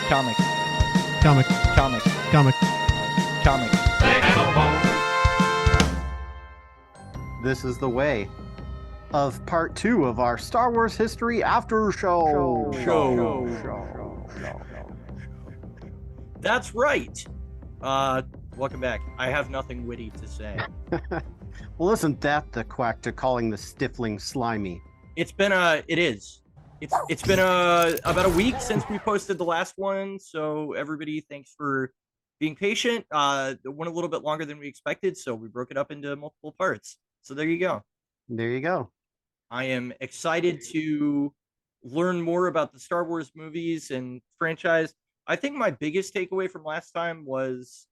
Comic. Comic. Comic. Comic. Comic. Comic. This is the way of part 2 of our Star Wars history after show. That's right. Welcome back. I have nothing witty to say. Well, isn't that the quack to calling the stifling slimy? It's been it's been about a week since we posted the last one, so everybody, thanks for being patient. It went a little bit longer than we expected, so we broke it up into multiple parts. So there you go. There you go. I am excited to learn more about the Star Wars movies and franchise. I think my biggest takeaway from last time was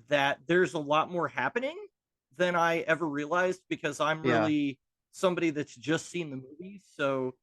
that there's a lot more happening than I ever realized, because I'm really somebody that's just seen the movies. So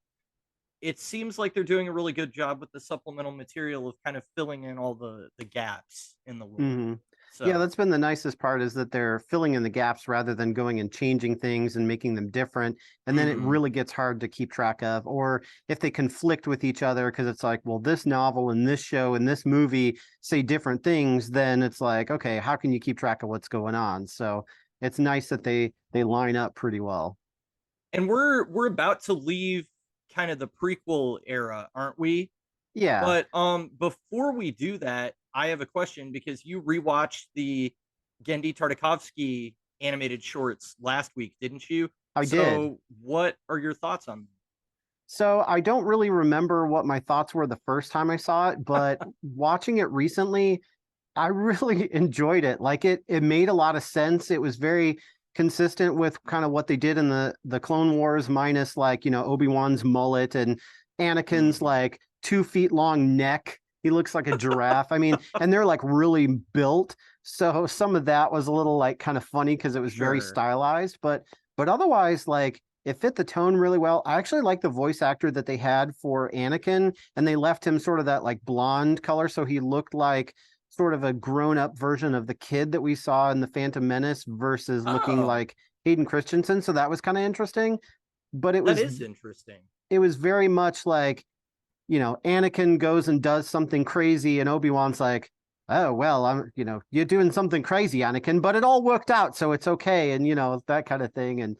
it seems like they're doing a really good job with the supplemental material of kind of filling in all the gaps in the lore. Mm-hmm. So, yeah, that's been the nicest part, is that they're filling in the gaps rather than going and changing things and making them different. And then it really gets hard to keep track of, or if they conflict with each other, because it's like, well, this novel and this show and this movie say different things, then it's like, okay, how can you keep track of what's going on? So it's nice that they line up pretty well. And we're about to leave kind of the prequel era, aren't we? Yeah. But before we do that, I have a question, because you rewatched the Genndy Tartakovsky animated shorts last week, didn't you? I did. So what are your thoughts on them? So I don't really remember what my thoughts were the first time I saw it, but watching it recently, I really enjoyed it. Like it made a lot of sense. It was very consistent with kind of what they did in the Clone Wars, minus like, Obi-Wan's mullet and Anakin's like 2 feet long neck. He looks like a giraffe. I mean, and they're like really built. So some of that was a little like kind of funny because it was very stylized, but otherwise, like, it fit the tone really well. I actually like the voice actor that they had for Anakin, and they left him sort of that like blonde color, so he looked like sort of a grown-up version of the kid that we saw in the Phantom Menace versus looking like Hayden Christensen. So that was kind of interesting. But that is interesting. It was very much like, Anakin goes and does something crazy, and Obi-Wan's like, oh, well, you're doing something crazy, Anakin, but it all worked out, so it's okay, and that kind of thing. And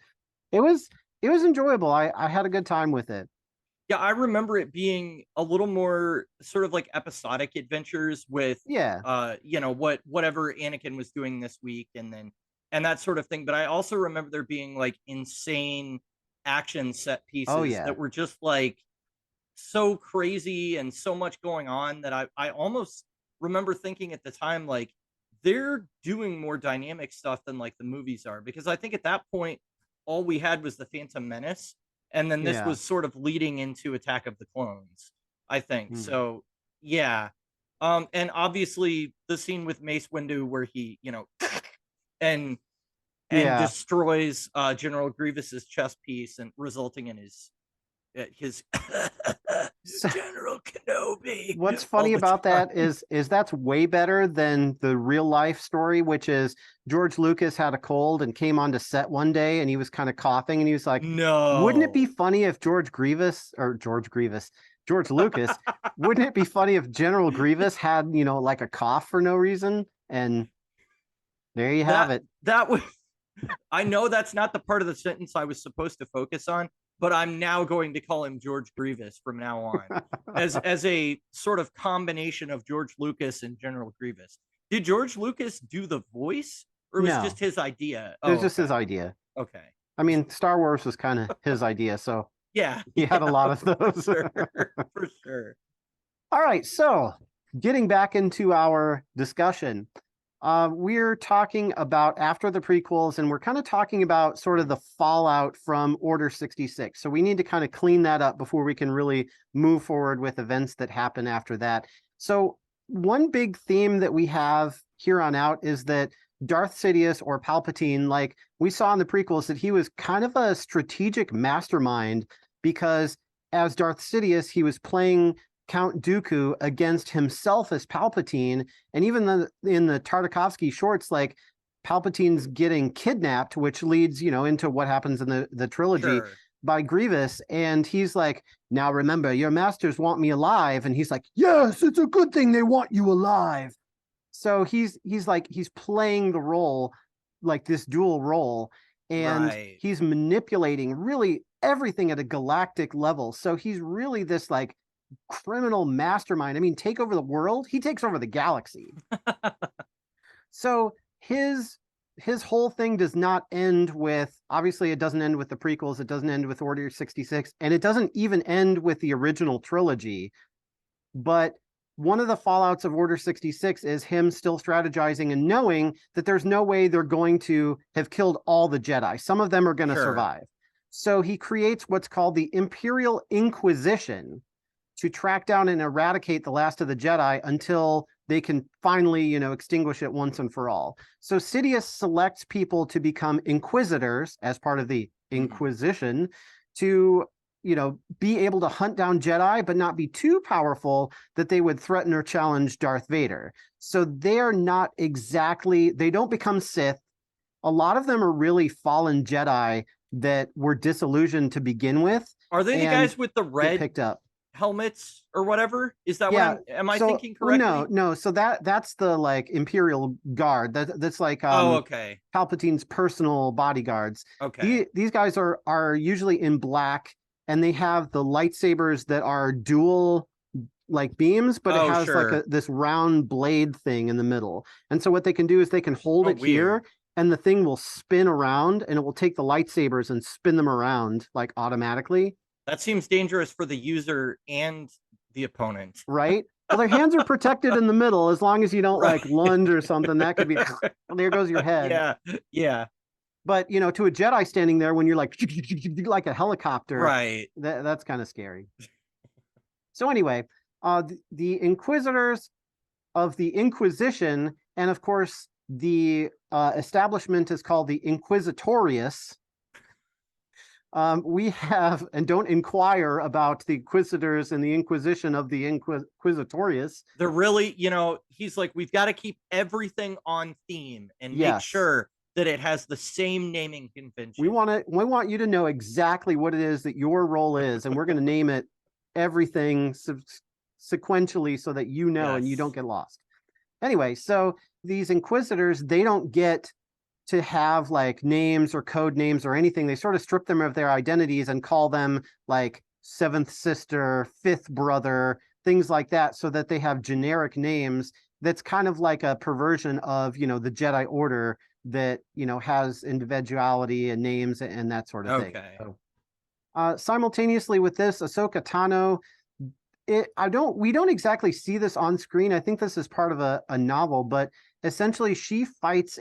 it was enjoyable. I had a good time with it. Yeah, I remember it being a little more sort of like episodic adventures with whatever Anakin was doing this week, and that sort of thing. But I also remember there being like insane action set pieces that were just like so crazy and so much going on that I almost remember thinking at the time, like, they're doing more dynamic stuff than like the movies are, because I think at that point all we had was the Phantom Menace, and then this was sort of leading into Attack of the Clones, I think. So yeah. And obviously the scene with Mace Windu where he and destroys General Grievous's chest piece, and resulting in his General Kenobi. What's funny about that is that's way better than the real life story, which is George Lucas had a cold and came onto set one day and he was kind of coughing, and he was like, no, wouldn't it be funny if George Lucas, wouldn't it be funny if General Grievous had, like a cough for no reason? And there you have it. That was, I know that's not the part of the sentence I was supposed to focus on, but I'm now going to call him George Grievous from now on as a sort of combination of George Lucas and General Grievous. Did George Lucas do the voice, or was it just his idea? It was just his idea. Okay. I mean, Star Wars was kind of his idea, so yeah, he had a lot of those. For sure. All right, so getting back into our discussion, we're talking about after the prequels, and we're kind of talking about sort of the fallout from Order 66. So we need to kind of clean that up before we can really move forward with events that happen after that. So one big theme that we have here on out is that Darth Sidious, or Palpatine, like we saw in the prequels, that he was kind of a strategic mastermind, because as Darth Sidious, he was playing Count Dooku against himself as Palpatine, and even in the Tartakovsky shorts, like Palpatine's getting kidnapped, which leads into what happens in the trilogy. by Grievous, and he's like, now remember, your masters want me alive. And he's like, yes, it's a good thing they want you alive. So he's playing the role, like this dual role, and he's manipulating really everything at a galactic level. So he's really this like criminal mastermind. I mean, take over the world. He takes over the galaxy. So his whole thing does not end with, obviously it doesn't end with the prequels, it doesn't end with Order 66, and it doesn't even end with the original trilogy. But one of the fallouts of Order 66 is him still strategizing and knowing that there's no way they're going to have killed all the Jedi. Some of them are going to survive. So he creates what's called the Imperial Inquisition to track down and eradicate the last of the Jedi until they can finally, extinguish it once and for all. So Sidious selects people to become inquisitors as part of the Inquisition to, be able to hunt down Jedi, but not be too powerful that they would threaten or challenge Darth Vader. So they're not exactly, they don't become Sith. A lot of them are really fallen Jedi that were disillusioned to begin with. Are they the guys with the red picked up helmets or whatever? Is that what am I thinking correctly? No. So that's the like Imperial Guard. That's like Palpatine's personal bodyguards. Okay. These guys are usually in black, and they have the lightsabers that are dual like beams, but it has like this round blade thing in the middle. And so what they can do is they can hold it here, and the thing will spin around, and it will take the lightsabers and spin them around like automatically. That seems dangerous for the user and the opponent. Right? Well, their hands are protected in the middle as long as you don't like lunge or something. That could be, well, there goes your head. Yeah. But, to a Jedi standing there when you're like a helicopter, right? That's kind of scary. So anyway, the Inquisitors of the Inquisition, and of course, the establishment is called the Inquisitorius. We have, and don't inquire about the Inquisitors and the Inquisition of the Inquisitorius. They're really, he's like, we've got to keep everything on theme and make sure that it has the same naming convention. We want you to know exactly what it is that your role is, and we're going to name it everything sequentially so that and you don't get lost. Anyway, so these Inquisitors, they don't get to have like names or code names or anything. They sort of strip them of their identities and call them like seventh sister, fifth brother, things like that, so that they have generic names. That's kind of like a perversion of, the Jedi Order that, has individuality and names and that sort of thing. So, simultaneously with this, Ahsoka Tano, we don't exactly see this on screen. I think this is part of a novel, but essentially she fights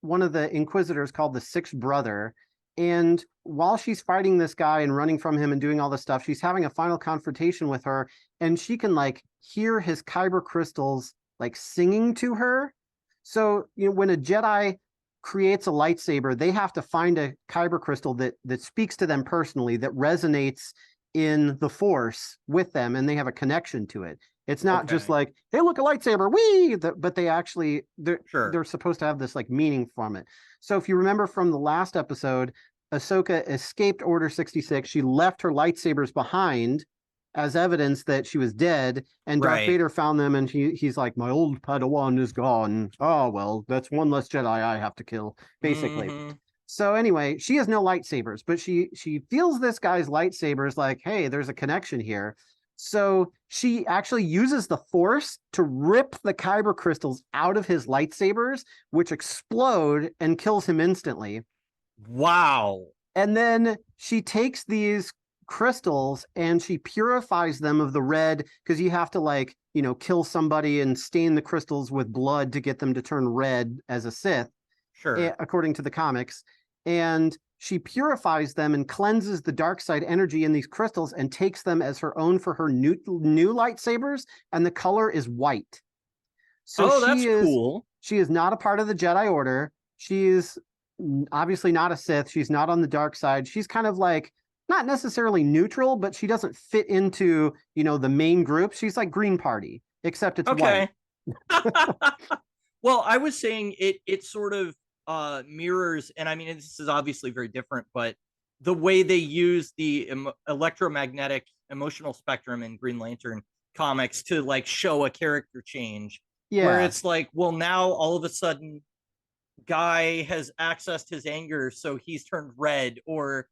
one of the Inquisitors called the Sixth Brother. And while she's fighting this guy and running from him and doing all this stuff, she's having a final confrontation with her, and she can like hear his kyber crystals like singing to her. So, when a Jedi creates a lightsaber, they have to find a kyber crystal that speaks to them personally, that resonates in the Force with them, and they have a connection to it. It's not just like, hey, look, a lightsaber, wee! But they actually, they're supposed to have this like meaning from it. So if you remember from the last episode, Ahsoka escaped Order 66. She left her lightsabers behind as evidence that she was dead, and Darth Vader found them, and he's like, my old Padawan is gone. Oh, well, that's one less Jedi I have to kill, basically. So anyway, she has no lightsabers, but she feels this guy's lightsabers like, hey, there's a connection here. So she actually uses the Force to rip the kyber crystals out of his lightsabers, which explode and kills him instantly. Wow. And then she takes these crystals and she purifies them of the red, because you have to like, kill somebody and stain the crystals with blood to get them to turn red as a Sith, according to the comics. And she purifies them and cleanses the dark side energy in these crystals and takes them as her own for her new lightsabers, and the color is white. So that's cool. She is not a part of the Jedi Order. She is obviously not a Sith. She's not on the dark side. She's kind of like, not necessarily neutral, but she doesn't fit into, the main group. She's like Green Party, except it's white. Well, I was saying it sort of mirrors, and I mean, this is obviously very different, but the way they use the electromagnetic emotional spectrum in Green Lantern comics to like show a character change, where Yeah. it's like, well, now all of a sudden Guy has accessed his anger, so he's turned red, or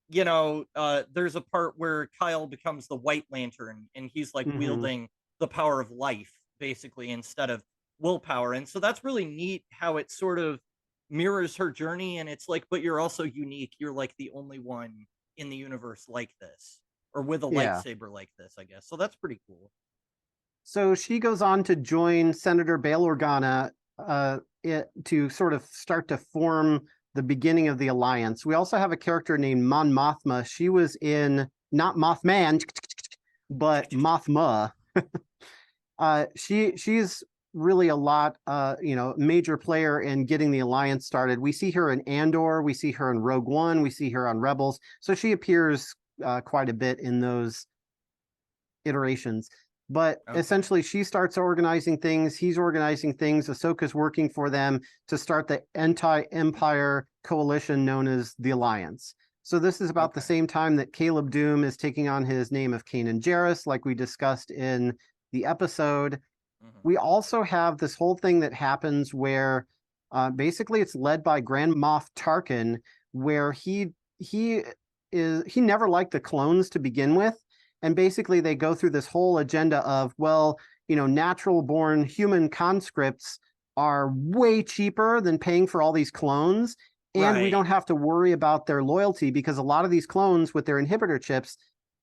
there's a part where Kyle becomes the White Lantern and he's like Mm-hmm. wielding the power of life basically instead of willpower. And so that's really neat how it sort of mirrors her journey, and it's like, but you're also unique. You're like the only one in the universe like this, or with a Yeah. lightsaber like this, I guess. So that's pretty cool. So she goes on to join Senator Bail Organa to sort of start to form the beginning of the alliance. We also have a character named Mon Mothma. She was in not Mothman, but Mothma. She's really a lot, major player in getting the alliance started. We see her in Andor, we see her in Rogue One, we see her on Rebels. So she appears quite a bit in those iterations. But essentially, she starts organizing things. He's organizing things. Ahsoka's working for them to start the anti-Empire coalition known as the Alliance. So this is about the same time that Caleb Doom is taking on his name of Kanan Jarrus, like we discussed in the episode. We also have this whole thing that happens where basically it's led by Grand Moff Tarkin, where he never liked the clones to begin with. And basically they go through this whole agenda of, well, natural born human conscripts are way cheaper than paying for all these clones. And we don't have to worry about their loyalty because a lot of these clones with their inhibitor chips,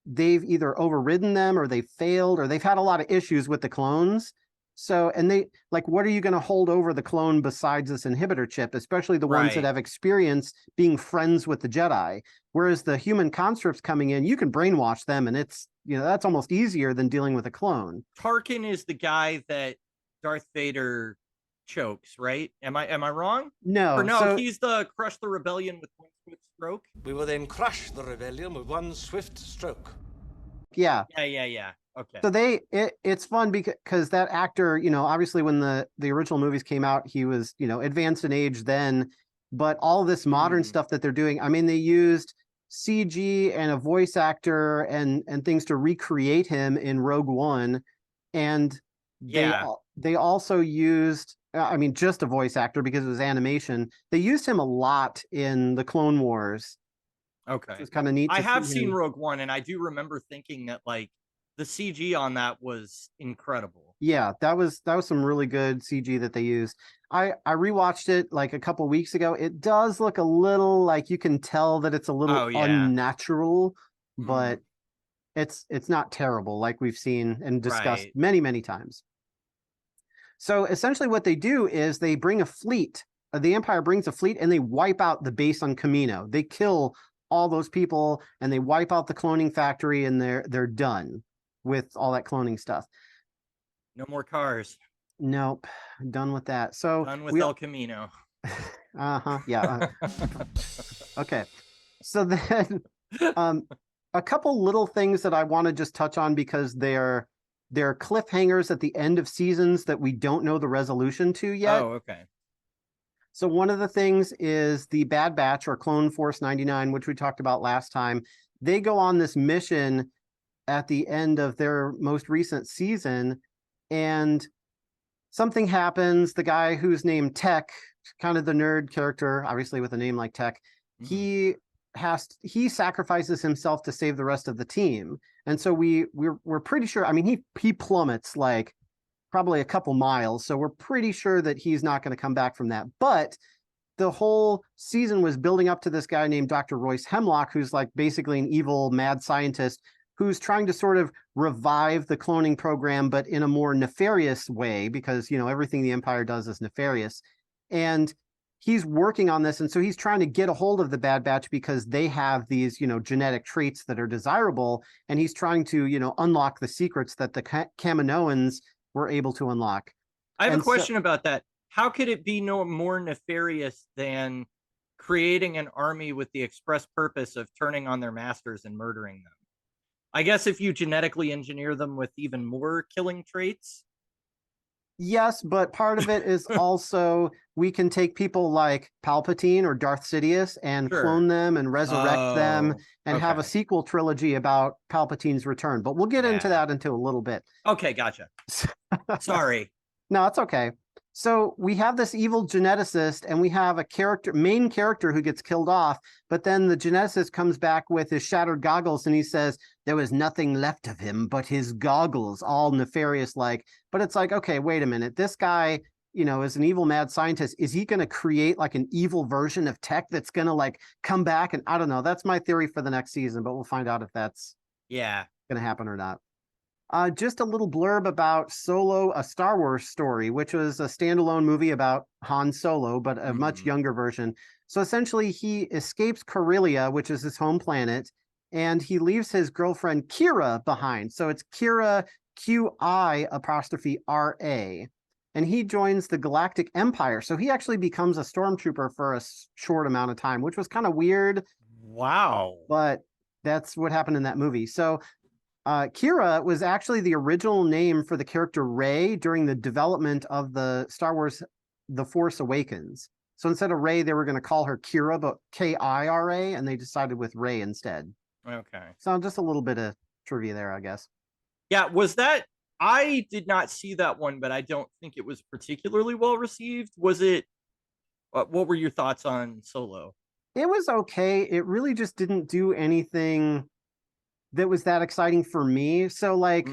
they've either overridden them or they've failed or they've had a lot of issues with the clones. So, and they like, what are you going to hold over the clone besides this inhibitor chip, especially the ones that have experience being friends with the Jedi? Whereas the human conscripts coming in, you can brainwash them, and it's, that's almost easier than dealing with a clone. Tarkin is the guy that Darth Vader chokes, right? Am I wrong? No. Or no, he's the crush the rebellion with one swift stroke. We will then crush the rebellion with one swift stroke. Yeah. Yeah. Okay. So it's fun because that actor, obviously when the original movies came out, he was, advanced in age then, but all this modern stuff that they're doing, I mean, they used CG and a voice actor and things to recreate him in Rogue One. And they also used, I mean, just a voice actor because it was animation. They used him a lot in the Clone Wars. Okay. It's kind of neat. I have seen Rogue One, and I do remember thinking that like the CG on that was incredible. Yeah, that was some really good CG that they used. I rewatched it like a couple weeks ago. It does look a little like you can tell that it's a little unnatural, but it's not terrible like we've seen and discussed many, many times. So essentially what they do is they bring a fleet. The Empire brings a fleet and they wipe out the base on Kamino. They kill all those people and they wipe out the cloning factory and they're done with all that cloning stuff. No more cars. Nope, done with that. So done with El Camino. Yeah. Okay. So then, a couple little things that I want to just touch on because they're cliffhangers at the end of seasons that we don't know the resolution to yet. Oh, okay. So one of the things is the Bad Batch or Clone Force 99, which we talked about last time. They go on this mission at the end of their most recent season, and something happens. The guy who's named Tech, kind of the nerd character, obviously with a name like Tech, he sacrifices himself to save the rest of the team. And so we're pretty sure, I mean, he plummets like probably a couple miles, so we're pretty sure that he's not going to come back from that. But the whole season was building up to this guy named Dr. Royce Hemlock, who's like basically an evil mad scientist who's trying to sort of revive the cloning program, but in a more nefarious way, because, everything the Empire does is nefarious. And he's working on this. And so he's trying to get a hold of the Bad Batch because they have these, genetic traits that are desirable. And he's trying to, unlock the secrets that the Kaminoans were able to unlock. I have a question about that. How could it be no more nefarious than creating an army with the express purpose of turning on their masters and murdering them? I guess if you genetically engineer them with even more killing traits. Yes, but part of it is also we can take people like Palpatine or Darth Sidious and clone them and resurrect them and have a sequel trilogy about Palpatine's return. But we'll get into that into a little bit. Okay, gotcha. Sorry. No, it's okay. So we have this evil geneticist and we have a main character who gets killed off, but then the geneticist comes back with his shattered goggles and he says there was nothing left of him but his goggles, all nefarious like. But it's like, okay, wait a minute. This guy, is an evil mad scientist. Is he going to create like an evil version of tech that's going to like come back? And I don't know. That's my theory for the next season, but we'll find out if that's going to happen or not. Just a little blurb about Solo, a Star Wars story, which was a standalone movie about Han Solo, but a much younger version. So essentially, he escapes Corellia, which is his home planet, and he leaves his girlfriend Kira behind. So it's Kira, Qi''ra, and he joins the Galactic Empire. So he actually becomes a stormtrooper for a short amount of time, which was kind of weird. Wow. But that's what happened in that movie. So Kira was actually the original name for the character Rey during the development of the Star Wars The Force Awakens. So instead of Rey, they were going to call her Kira, but Kira, and they decided with Rey instead. Okay. So just a little bit of trivia there, I guess. Yeah, I did not see that one, but I don't think it was particularly well received. Was it, what were your thoughts on Solo? It was okay. It really just didn't do anything that was that exciting for me. So like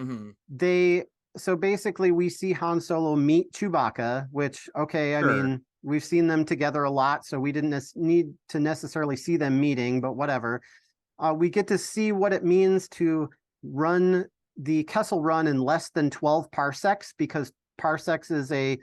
so basically we see Han Solo meet Chewbacca, which, I mean, we've seen them together a lot, so we didn't need to necessarily see them meeting, but whatever. We get to see what it means to run the Kessel Run in less than 12 parsecs, because parsecs is a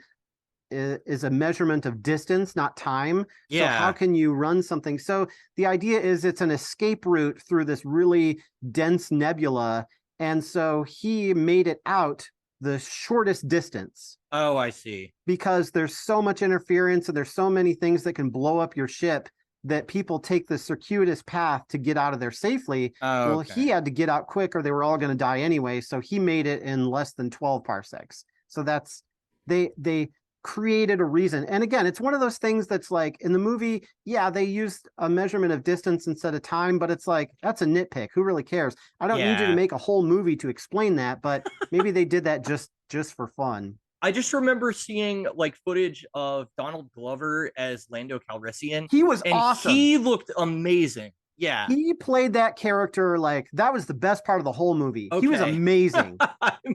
measurement of distance, not time. So how can you run something? So the idea is it's an escape route through this really dense nebula. And so he made it out the shortest distance. Oh, I see. Because there's so much interference and there's so many things that can blow up your ship that people take the circuitous path to get out of there safely. Well, he had to get out quick or they were all going to die anyway. So he made it in less than 12 parsecs. So that's, they created a reason. And again, it's one of those things that's like in the movie, they used a measurement of distance instead of time, but it's like, that's a nitpick. Who really cares? I don't need you to make a whole movie to explain that, but maybe they did that just for fun. I just remember seeing like footage of Donald Glover as Lando Calrissian. He was awesome. He looked amazing. Yeah. He played that character like that was the best part of the whole movie. He was amazing.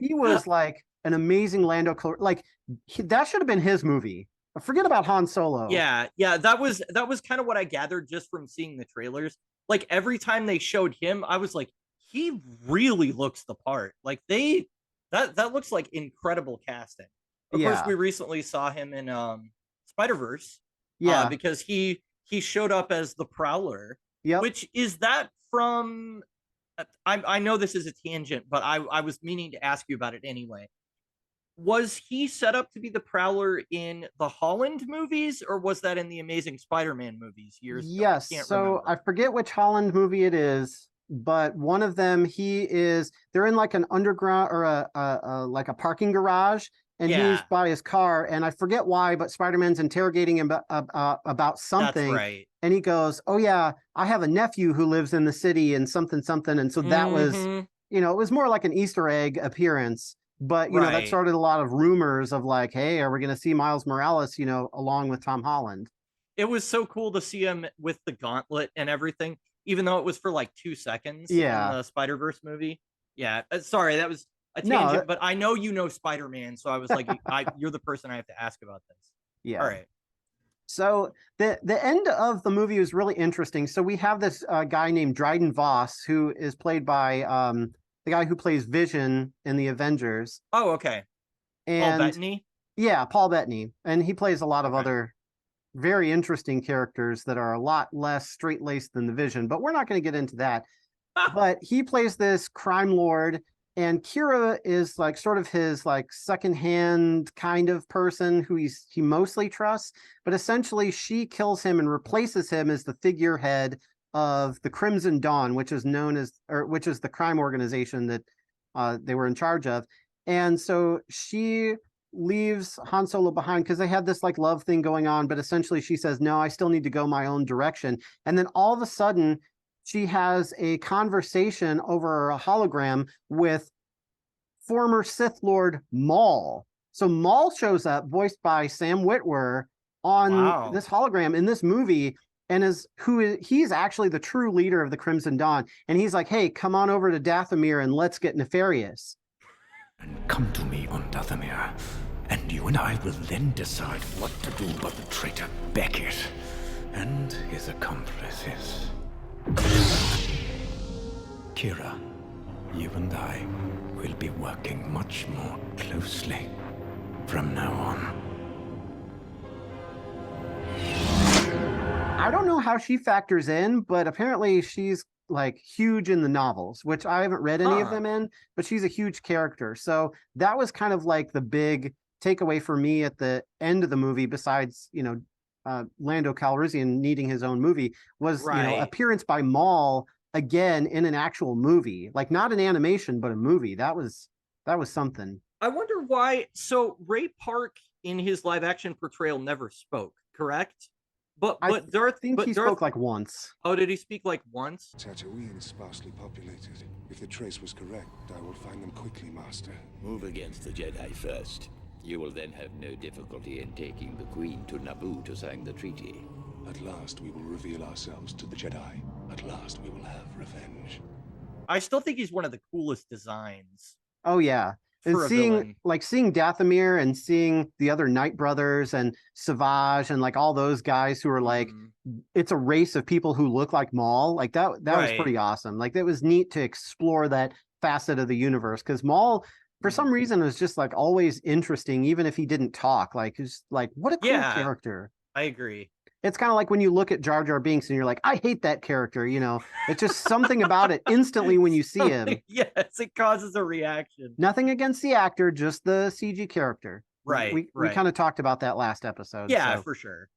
He was like an amazing Lando, like that should have been his movie. Forget about Han Solo. Yeah, that was kind of what I gathered just from seeing the trailers. Like every time they showed him, I was like, he really looks the part. Like that looks like incredible casting. Of course, we recently saw him in Spider-Verse. Yeah, because he showed up as the Prowler. Yeah, which is that from? I know this is a tangent, but I was meaning to ask you about it anyway. Was he set up to be the Prowler in the Holland movies, or was that in the Amazing Spider-Man movies years ago? Yes, I forget which Holland movie it is, but one of them, they're in like an underground or a like a parking garage, and he's by his car, and I forget why, but Spider-Man's interrogating him about something. That's right. And he goes, "Oh yeah, I have a nephew who lives in the city and something." And so that was, it was more like an Easter egg appearance. But, that started a lot of rumors of like, hey, are we going to see Miles Morales, along with Tom Holland? It was so cool to see him with the gauntlet and everything, even though it was for like 2 seconds in the Spider-Verse movie. Yeah. Sorry, that was a tangent, but I know you know Spider-Man. So I was like, you're the person I have to ask about this. Yeah. All right. So the end of the movie was really interesting. So we have this guy named Dryden Voss, who is played by the guy who plays Vision in the Avengers. Oh, okay. And Paul Bettany? Yeah, Paul Bettany. And he plays a lot of other very interesting characters that are a lot less straight-laced than the Vision, but we're not going to get into that. But he plays this crime lord, and Kira is like sort of his like secondhand kind of person who he mostly trusts, but essentially she kills him and replaces him as the figurehead of the Crimson Dawn, which is the crime organization that they were in charge of. And so she leaves Han Solo behind because they had this like love thing going on, but essentially she says, no, I still need to go my own direction. And then all of a sudden she has a conversation over a hologram with former Sith Lord Maul. So Maul shows up, voiced by Sam Witwer, on this hologram in this movie, and he's actually the true leader of the Crimson Dawn. And he's like, hey, come on over to Dathomir and let's get nefarious. And come to me on Dathomir, and you and I will then decide what to do about the traitor Beckett and his accomplices. Kira, you and I will be working much more closely from now on. I don't know how she factors in, but apparently she's like huge in the novels, which I haven't read any of them in, but she's a huge character. So that was kind of like the big takeaway for me at the end of the movie, besides, Lando Calrissian needing his own movie, was, appearance by Maul again in an actual movie, like not an animation, but a movie. That was something. I wonder why. So Ray Park in his live action portrayal never spoke, correct? But Darth, he spoke like once. Oh, did he speak like once? Tatooine is sparsely populated. If the trace was correct, I will find them quickly, Master. Move against the Jedi first. You will then have no difficulty in taking the Queen to Naboo to sign the treaty. At last we will reveal ourselves to the Jedi. At last we will have revenge. I still think he's one of the coolest designs. Oh yeah. And seeing Dathomir and seeing the other Knight brothers and Savage and like all those guys who are like, it's a race of people who look like Maul. Like that was pretty awesome. Like it was neat to explore that facet of the universe, because Maul, for some reason, was just like always interesting, even if he didn't talk. Like, it's like, what a cool character. I agree. It's kind of like when you look at Jar Jar Binks and you're like, I hate that character. It's just something about it instantly when you see him. Yes, it causes a reaction. Nothing against the actor, just the CG character. Right. We kind of talked about that last episode. Yeah, for sure.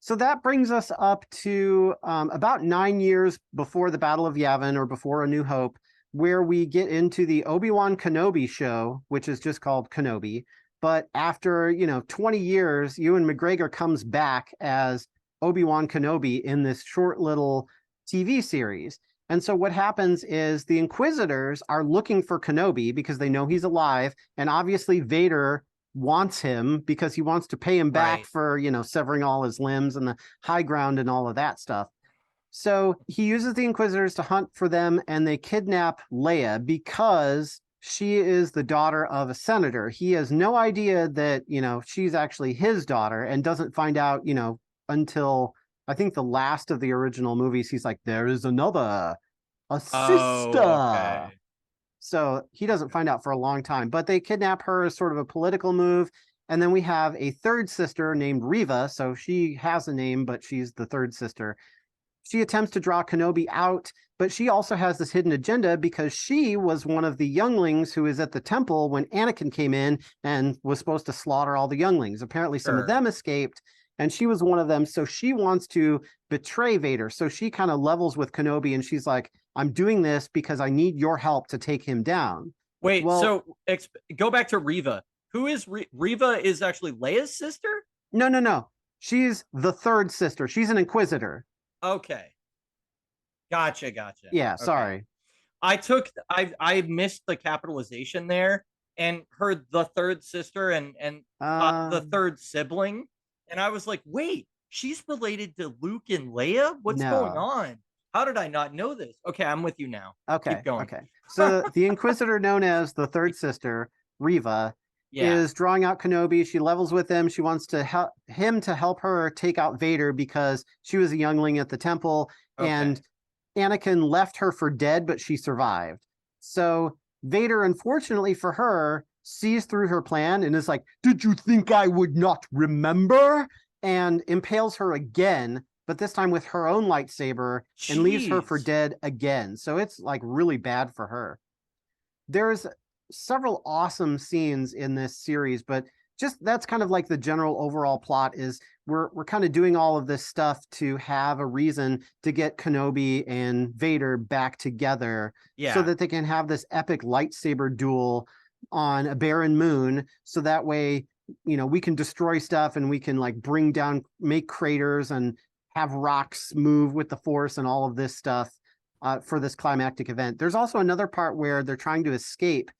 So that brings us up to about 9 years before the Battle of Yavin, or before A New Hope, where we get into the Obi-Wan Kenobi show, which is just called Kenobi. But after, 20 years, Ewan McGregor comes back as Obi-Wan Kenobi in this short little TV series. And so what happens is the Inquisitors are looking for Kenobi because they know he's alive. And obviously Vader wants him because he wants to pay him back for, severing all his limbs and the high ground and all of that stuff. So he uses the Inquisitors to hunt for them, and they kidnap Leia because she is the daughter of a senator. He has no idea that, she's actually his daughter, and doesn't find out, until I think the last of the original movies. He's like, there is a sister. Okay. So he doesn't find out for a long time, but they kidnap her as sort of a political move. And then we have a third sister named Reva. So she has a name, but she's the third sister. She attempts to draw Kenobi out, but she also has this hidden agenda because she was one of the younglings who was at the temple when Anakin came in and was supposed to slaughter all the younglings. Apparently some of them escaped, and she was one of them. So she wants to betray Vader. So she kind of levels with Kenobi, and she's like, I'm doing this because I need your help to take him down. Wait, so go back to Reva. Who is Reva? Is actually Leia's sister? No. She's the third sister. She's an Inquisitor. Okay. Gotcha. Yeah, sorry. I missed the capitalization there and heard the third sister and the third sibling. And I was like, wait, she's related to Luke and Leia? What's going on? How did I not know this? Okay, I'm with you now. Okay. Keep going. Okay. So the Inquisitor known as the third sister, Reva, is drawing out Kenobi. She levels with him. She wants to help him to help her take out Vader because she was a youngling at the temple, and Anakin left her for dead, but she survived. So Vader, unfortunately for her, sees through her plan and is like, did you think I would not remember? And impales her again, but this time with her own lightsaber, and leaves her for dead again. So it's like really bad for her. There's several awesome scenes in this series, but just that's kind of like the general overall plot is we're kind of doing all of this stuff to have a reason to get Kenobi and Vader back together so that they can have this epic lightsaber duel on a barren moon, so that way, we can destroy stuff and we can like make craters and have rocks move with the Force and all of this stuff for this climactic event. There's also another part where they're trying to escape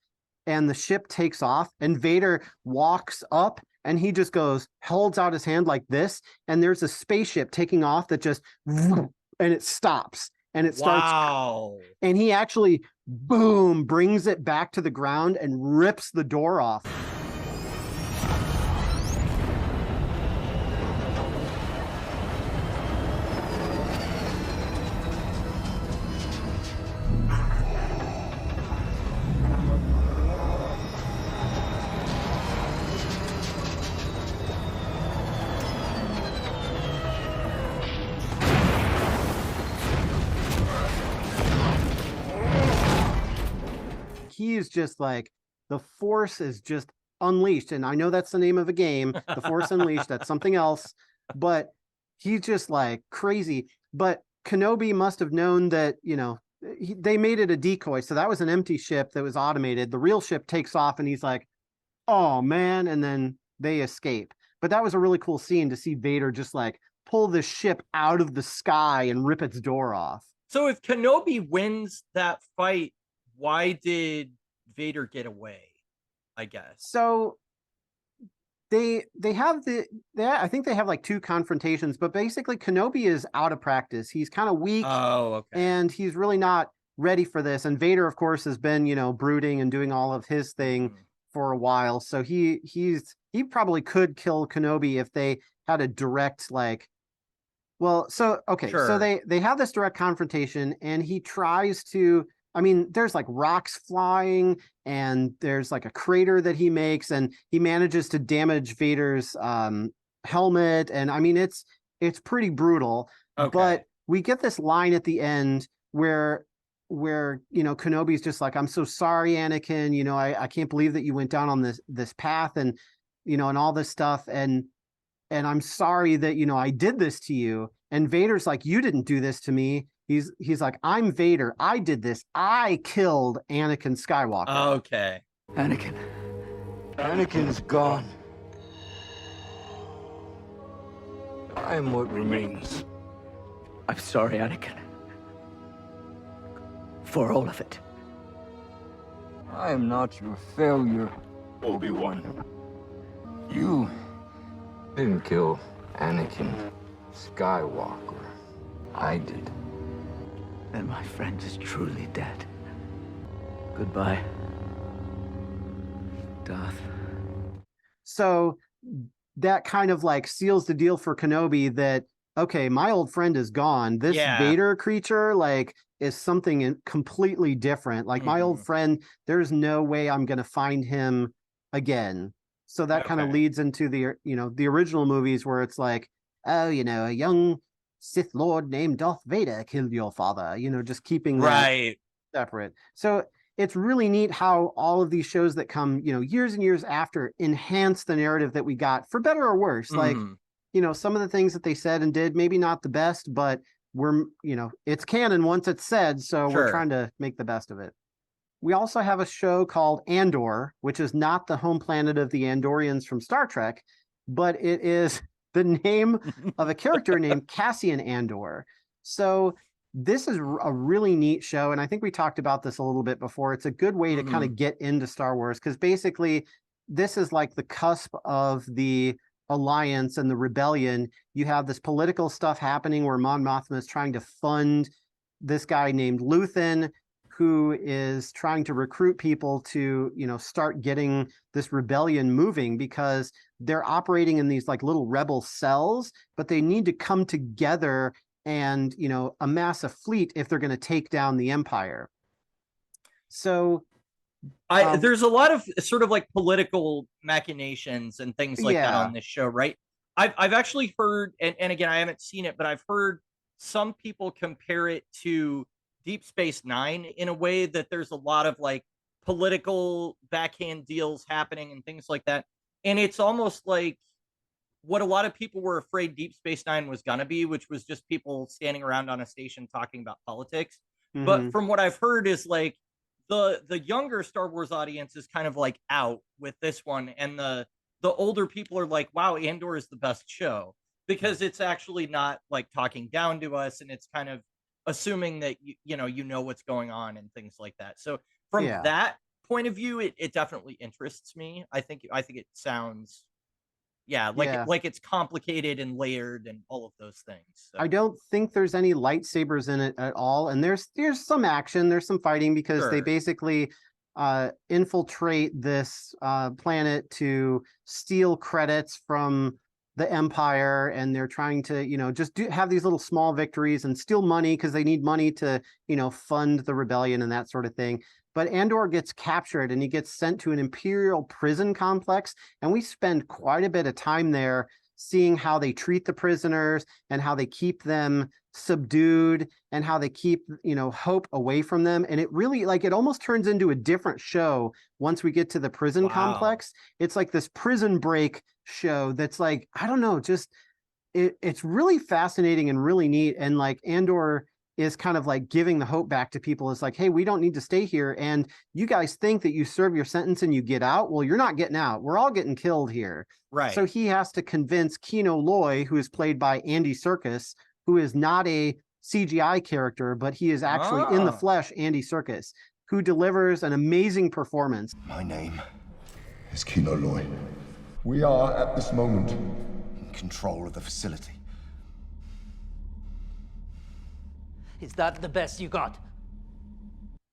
and the ship takes off and Vader walks up and he just holds out his hand like this, and there's a spaceship taking off that just, and it stops and it starts. Wow. And he actually, boom, brings it back to the ground and rips the door off. He is just like, the Force is just unleashed. And I know that's the name of a game, The Force Unleashed, that's something else, but he's just like crazy. But Kenobi must have known that, they made it a decoy. So that was an empty ship that was automated. The real ship takes off and he's like, oh man. And then they escape. But that was a really cool scene to see Vader just like pull the ship out of the sky and rip its door off. So if Kenobi wins that fight, why did Vader get away? I guess. So they have I think they have like 2 confrontations, but basically Kenobi is out of practice. He's kind of weak. Oh, okay. And he's really not ready for this. And Vader, of course, has been, brooding and doing all of his thing for a while. So he probably could kill Kenobi if they had a direct sure. So they have this direct confrontation and he tries to, there's like rocks flying and there's like a crater that he makes and he manages to damage Vader's helmet. And it's pretty brutal. Okay. But we get this line at the end where Kenobi's just like, I'm so sorry, Anakin, I can't believe that you went down on this path and, and all this stuff. And I'm sorry that, I did this to you. And Vader's like, you didn't do this to me. He's like, I'm Vader. I did this. I killed Anakin Skywalker. Okay. Anakin's gone. I am what remains. I'm sorry, Anakin. For all of it. I am not your failure, Obi-Wan. You didn't kill Anakin Skywalker. I did. Then my friend is truly dead. Goodbye, Darth. So that kind of like seals the deal for Kenobi that, okay, my old friend is gone. This Vader creature is something completely different. Like my old friend, there's no way I'm going to find him again. So that kind of leads into the original movies where it's like, oh, a young Sith Lord named Darth Vader killed your father, just keeping that separate. So it's really neat how all of these shows that come, years and years after enhance the narrative that we got for better or worse. Like, some of the things that they said and did, maybe not the best, but it's canon once it's said. So we're trying to make the best of it. We also have a show called Andor, which is not the home planet of the Andorians from Star Trek, but it is the name of a character named Cassian Andor. So this is a really neat show. And I think we talked about this a little bit before. It's a good way to kind of get into Star Wars, because basically this is like the cusp of the Alliance and the rebellion. You have this political stuff happening where Mon Mothma is trying to fund this guy named Luthen, who is trying to recruit people to, start getting this rebellion moving, because they're operating in these like little rebel cells, but they need to come together and, amass a fleet if they're going to take down the Empire. So there's a lot of sort of like political machinations and things like that on this show, right? I've actually heard, and again, I haven't seen it, but I've heard some people compare it to Deep Space Nine in a way that there's a lot of like political backhand deals happening and things like that. And it's almost like what a lot of people were afraid Deep Space Nine was going to be, which was just people standing around on a station talking about politics. But from what I've heard is like the younger Star Wars audience is kind of like out with this one, and the older people are like, wow, Andor is the best show, because it's actually not like talking down to us, and it's kind of assuming that you know what's going on and things like that. So from that point of view, it definitely interests me. I think it sounds like it's complicated and layered and all of those things. So. I don't think there's any lightsabers in it at all, and there's some action, there's some fighting, because they basically infiltrate this planet to steal credits from the Empire, and they're trying to just have these little small victories and steal money because they need money to fund the rebellion and that sort of thing. But Andor gets captured and he gets sent to an Imperial prison complex, and we spend quite a bit of time there seeing how they treat the prisoners and how they keep them subdued and how they keep hope away from them. And it really, like, it almost turns into a different show once we get to the prison complex. It's like this prison break show that's like, I don't know, just it's really fascinating and really neat. And like Andor is kind of like giving the hope back to people. It's like, hey, we don't need to stay here, and you guys think that you serve your sentence and you get out. Well, you're not getting out. We're all getting killed here. Right. So he has to convince Kino Loy, who is played by Andy Serkis, who is not a CGI character, but he is actually in the flesh, Andy Serkis, who delivers an amazing performance. My name is Kino Loy. We are, at this moment, in control of the facility. Is that the best you got?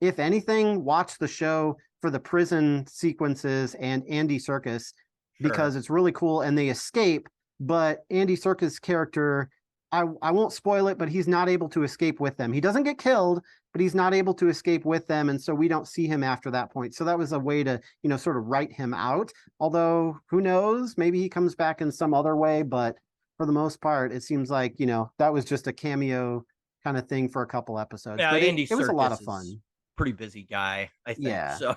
If anything, watch the show for the prison sequences and Andy Serkis, because it's really cool, and they escape, but Andy Serkis' character, I won't spoil it, but he's not able to escape with them. He doesn't get killed, but he's not able to escape with them, and so we don't see him after that point. So that was a way to, sort of write him out. Although, who knows? Maybe he comes back in some other way, but for the most part, it seems like, that was just a cameo kind of thing for a couple episodes. Yeah, but Andy it was a lot of fun. Pretty busy guy, I think. Yeah. So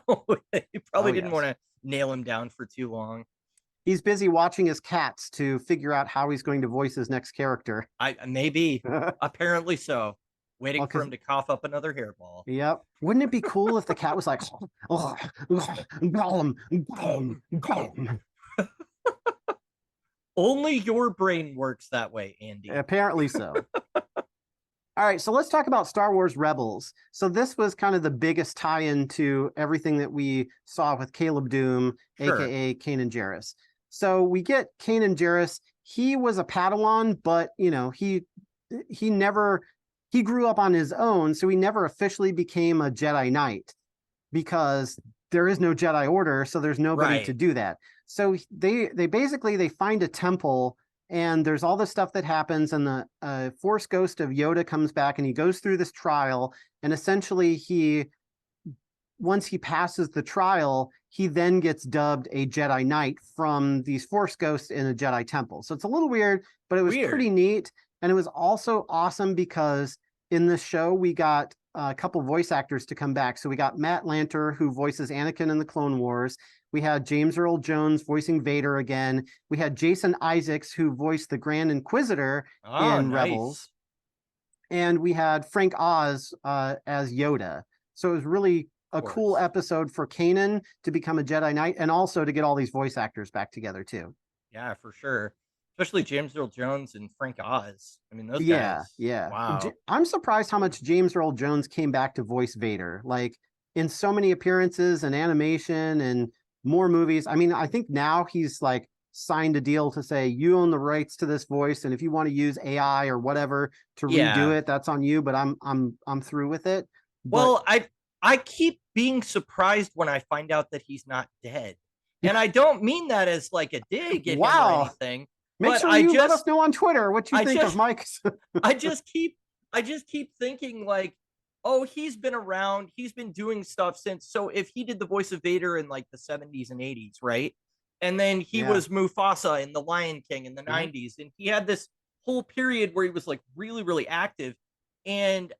he probably didn't want to nail him down for too long. He's busy watching his cats to figure out how he's going to voice his next character. Maybe. Apparently so. Waiting for him to cough up another hairball. Yep. Wouldn't it be cool if the cat was like, oh, Gollum, Gollum, Gollum. Only your brain works that way, Andy. Apparently so. All right, so let's talk about Star Wars Rebels. So this was kind of the biggest tie-in to everything that we saw with Caleb Doom, aka Kanan Jarrus. So we get Kanan Jarrus. He was a Padawan, but he grew up on his own, so he never officially became a Jedi Knight, because there is no Jedi Order, so there's nobody to do that. So they basically find a temple, and there's all this stuff that happens, and the Force ghost of Yoda comes back, and he goes through this trial, and essentially once he passes the trial, he then gets dubbed a Jedi Knight from these Force ghosts in a Jedi temple. So it's a little weird, but it was pretty neat. And it was also awesome because in this show, we got a couple voice actors to come back. So we got Matt Lanter, who voices Anakin in the Clone Wars. We had James Earl Jones voicing Vader again. We had Jason Isaacs, who voiced the Grand Inquisitor in Rebels. And we had Frank Oz as Yoda. So it was really a cool episode for Kanan to become a Jedi Knight, and also to get all these voice actors back together too. Yeah, for sure. Especially James Earl Jones and Frank Oz. I mean, those guys. Yeah. Wow. I'm surprised how much James Earl Jones came back to voice Vader, like in so many appearances and animation and more movies. I mean, I think now he's like signed a deal to say, you own the rights to this voice, and if you want to use AI or whatever to redo it, that's on you, but I'm through with it. Well, I keep being surprised when I find out that he's not dead. And I don't mean that as like a dig at him or anything. Make sure you let us know on Twitter what you think of Mike's. I just keep thinking like, oh, he's been around. He's been doing stuff since. So if he did the voice of Vader in like the 70s and 80s, right? And then he was Mufasa in The Lion King in the 90s. And he had this whole period where he was like really, really active. And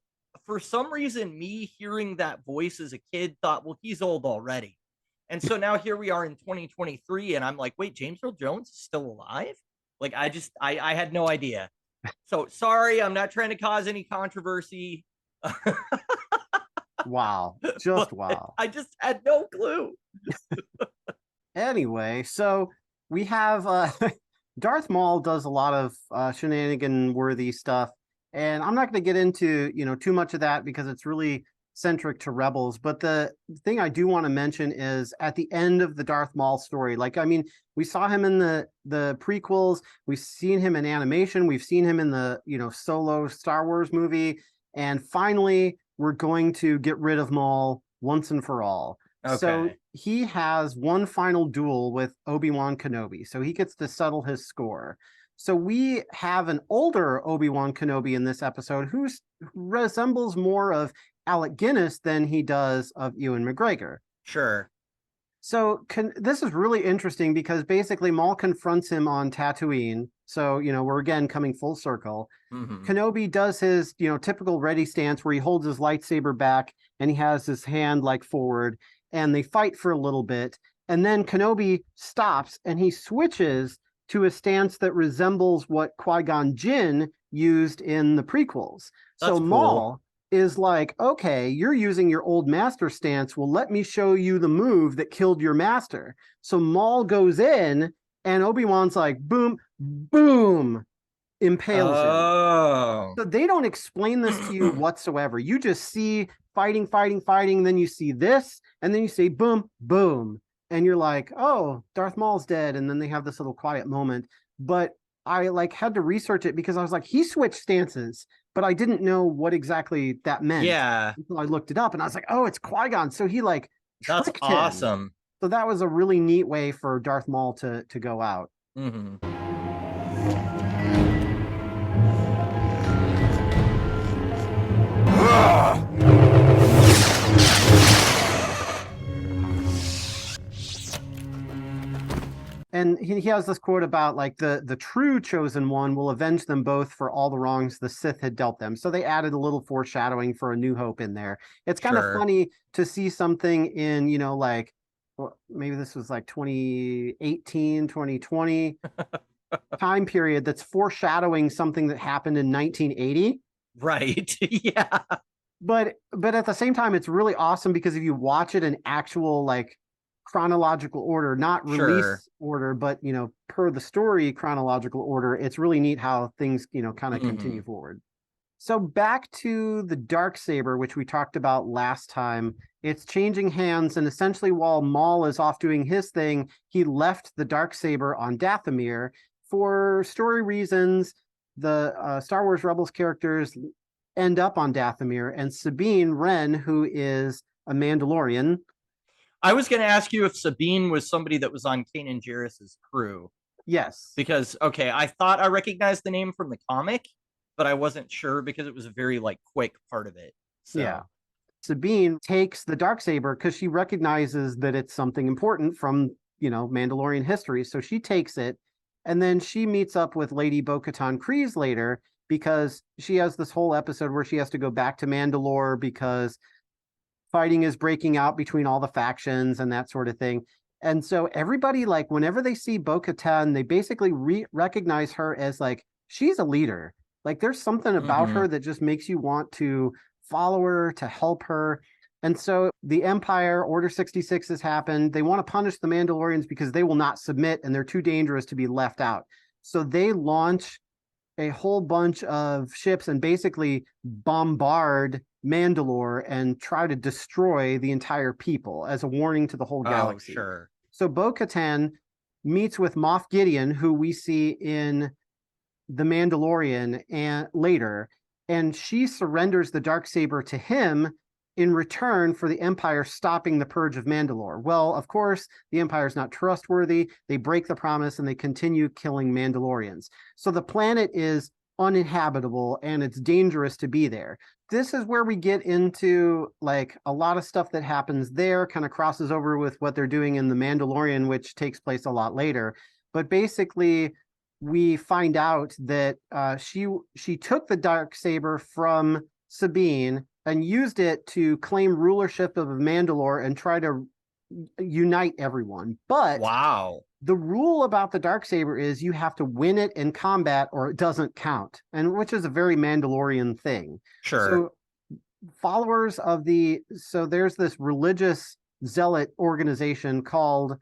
for some reason, me hearing that voice as a kid thought, well, he's old already. And so now here we are in 2023, and I'm like, wait, James Earl Jones is still alive? Like, I had no idea. So sorry, I'm not trying to cause any controversy. Wow. Just wow. I just had no clue. Anyway, so we have Darth Maul does a lot of shenanigan worthy stuff, and I'm not going to get into too much of that because it's really centric to Rebels. But the thing I do want to mention is at the end of the Darth Maul story, like, I mean, we saw him in the prequels, we've seen him in animation, we've seen him in the solo Star Wars movie, and finally we're going to get rid of Maul once and for all. Okay. So he has one final duel with Obi-Wan Kenobi, so he gets to settle his score. So we have an older Obi-Wan Kenobi in this episode who resembles more of Alec Guinness than he does of Ewan McGregor. Sure. So this is really interesting because basically Maul confronts him on Tatooine. So, we're again coming full circle. Mm-hmm. Kenobi does his, typical ready stance where he holds his lightsaber back and he has his hand like forward, and they fight for a little bit. And then Kenobi stops and he switches to a stance that resembles what Qui-Gon Jinn used in the prequels. That's so cool. Maul is like, okay, you're using your old master stance. Well, let me show you the move that killed your master. So Maul goes in and Obi-Wan's like, boom, boom, impales him. So they don't explain this to you whatsoever. You just see fighting. Then you see this, and then you see boom, boom. And you're like, oh, Darth Maul's dead. And then they have this little quiet moment. But I had to research it because I was like, he switched stances, but I didn't know what exactly that meant. Yeah. Until I looked it up and I was like, oh, it's Qui-Gon. So he that's tricked awesome. him. So that was a really neat way for Darth Maul to go out. Mm-hmm. And he has this quote about the true chosen one will avenge them both for all the wrongs the Sith had dealt them. So they added a little foreshadowing for A New Hope in there. It's kind of funny to see something in, maybe this was 2018, 2020 time period that's foreshadowing something that happened in 1980. Right. Yeah. But at the same time, it's really awesome because if you watch it in actual chronological order, not release order, but per the story chronological order, it's really neat how things kind of continue forward. So back to the Darksaber, which we talked about last time. It's changing hands, and essentially while Maul is off doing his thing, he left the Darksaber on Dathomir for story reasons. The Star Wars Rebels characters end up on Dathomir, and Sabine Wren, who is a Mandalorian. I was going to ask you if Sabine was somebody that was on Kanan Jarrus's crew. Yes. Because, I thought I recognized the name from the comic, but I wasn't sure because it was a very quick part of it. So. Yeah. Sabine takes the Darksaber because she recognizes that it's something important from, Mandalorian history. So she takes it, and then she meets up with Lady Bo-Katan Kryze later because she has this whole episode where she has to go back to Mandalore because fighting is breaking out between all the factions and that sort of thing. And so everybody, whenever they see Bo-Katan, they basically recognize her as she's a leader. There's something about her that just makes you want to follow her, to help her. And so the Empire, Order 66 has happened. They want to punish the Mandalorians because they will not submit and they're too dangerous to be left out. So they launch a whole bunch of ships and basically bombard Mandalore and try to destroy the entire people as a warning to the whole galaxy. Sure. So Bo-Katan meets with Moff Gideon, who we see in The Mandalorian and later, and she surrenders the Darksaber to him in return for the Empire stopping the Purge of Mandalore. Well, of course, the Empire is not trustworthy. They break the promise and they continue killing Mandalorians. So the planet is uninhabitable and it's dangerous to be there. This is where we get into a lot of stuff that happens there, kind of crosses over with what they're doing in The Mandalorian, which takes place a lot later. But basically, we find out that she took the Darksaber from Sabine and used it to claim rulership of Mandalore and try to unite everyone. But wow, the rule about the Darksaber is you have to win it in combat or it doesn't count, and which is a very Mandalorian thing. Sure. So followers of so there's this religious zealot organization called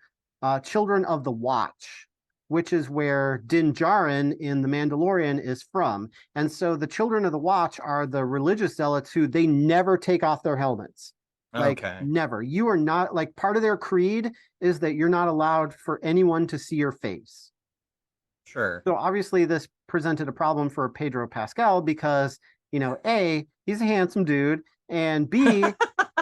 Children of the Watch, which is where Din Djarin in The Mandalorian is from. And so the Children of the Watch are the religious zealots who they never take off their helmets. Like, never. You are not, like, part of their creed is that you're not allowed for anyone to see your face. Sure. So obviously this presented a problem for Pedro Pascal because, A, he's a handsome dude, and B,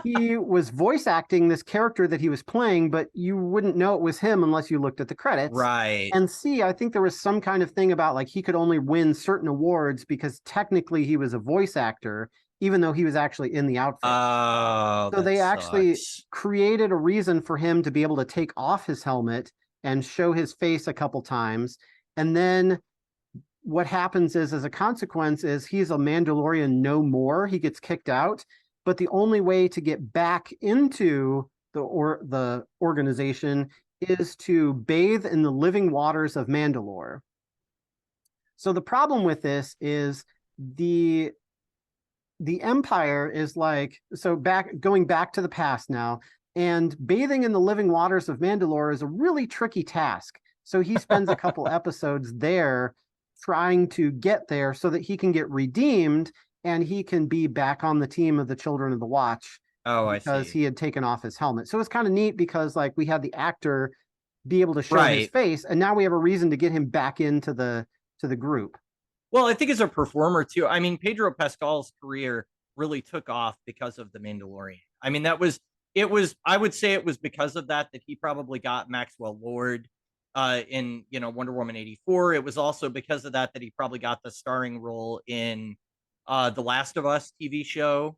he was voice acting this character that he was playing, but you wouldn't know it was him unless you looked at the credits. Right. And C, I think there was some kind of thing about like he could only win certain awards because technically he was a voice actor, even though he was actually in the outfit. Oh, so they actually created a reason for him to be able to take off his helmet and show his face a couple times. And then what happens is, as a consequence, is he's a Mandalorian no more. He gets kicked out. But the only way to get back into the organization is to bathe in the living waters of Mandalore. So the problem with this is the Empire is like, so going back to the past now, and bathing in the living waters of Mandalore is a really tricky task. So he spends a couple episodes there trying to get there so that he can get redeemed and he can be back on the team of the Children of the Watch. Oh, I see. Because he had taken off his helmet. So it's kind of neat because like we had the actor be able to show his face, and now we have a reason to get him back into the group. Well, I think as a performer too. I mean, Pedro Pascal's career really took off because of The Mandalorian. I mean, I would say it was because of that he probably got Maxwell Lord in Wonder Woman 84. It was also because of that he probably got the starring role in The Last of Us TV show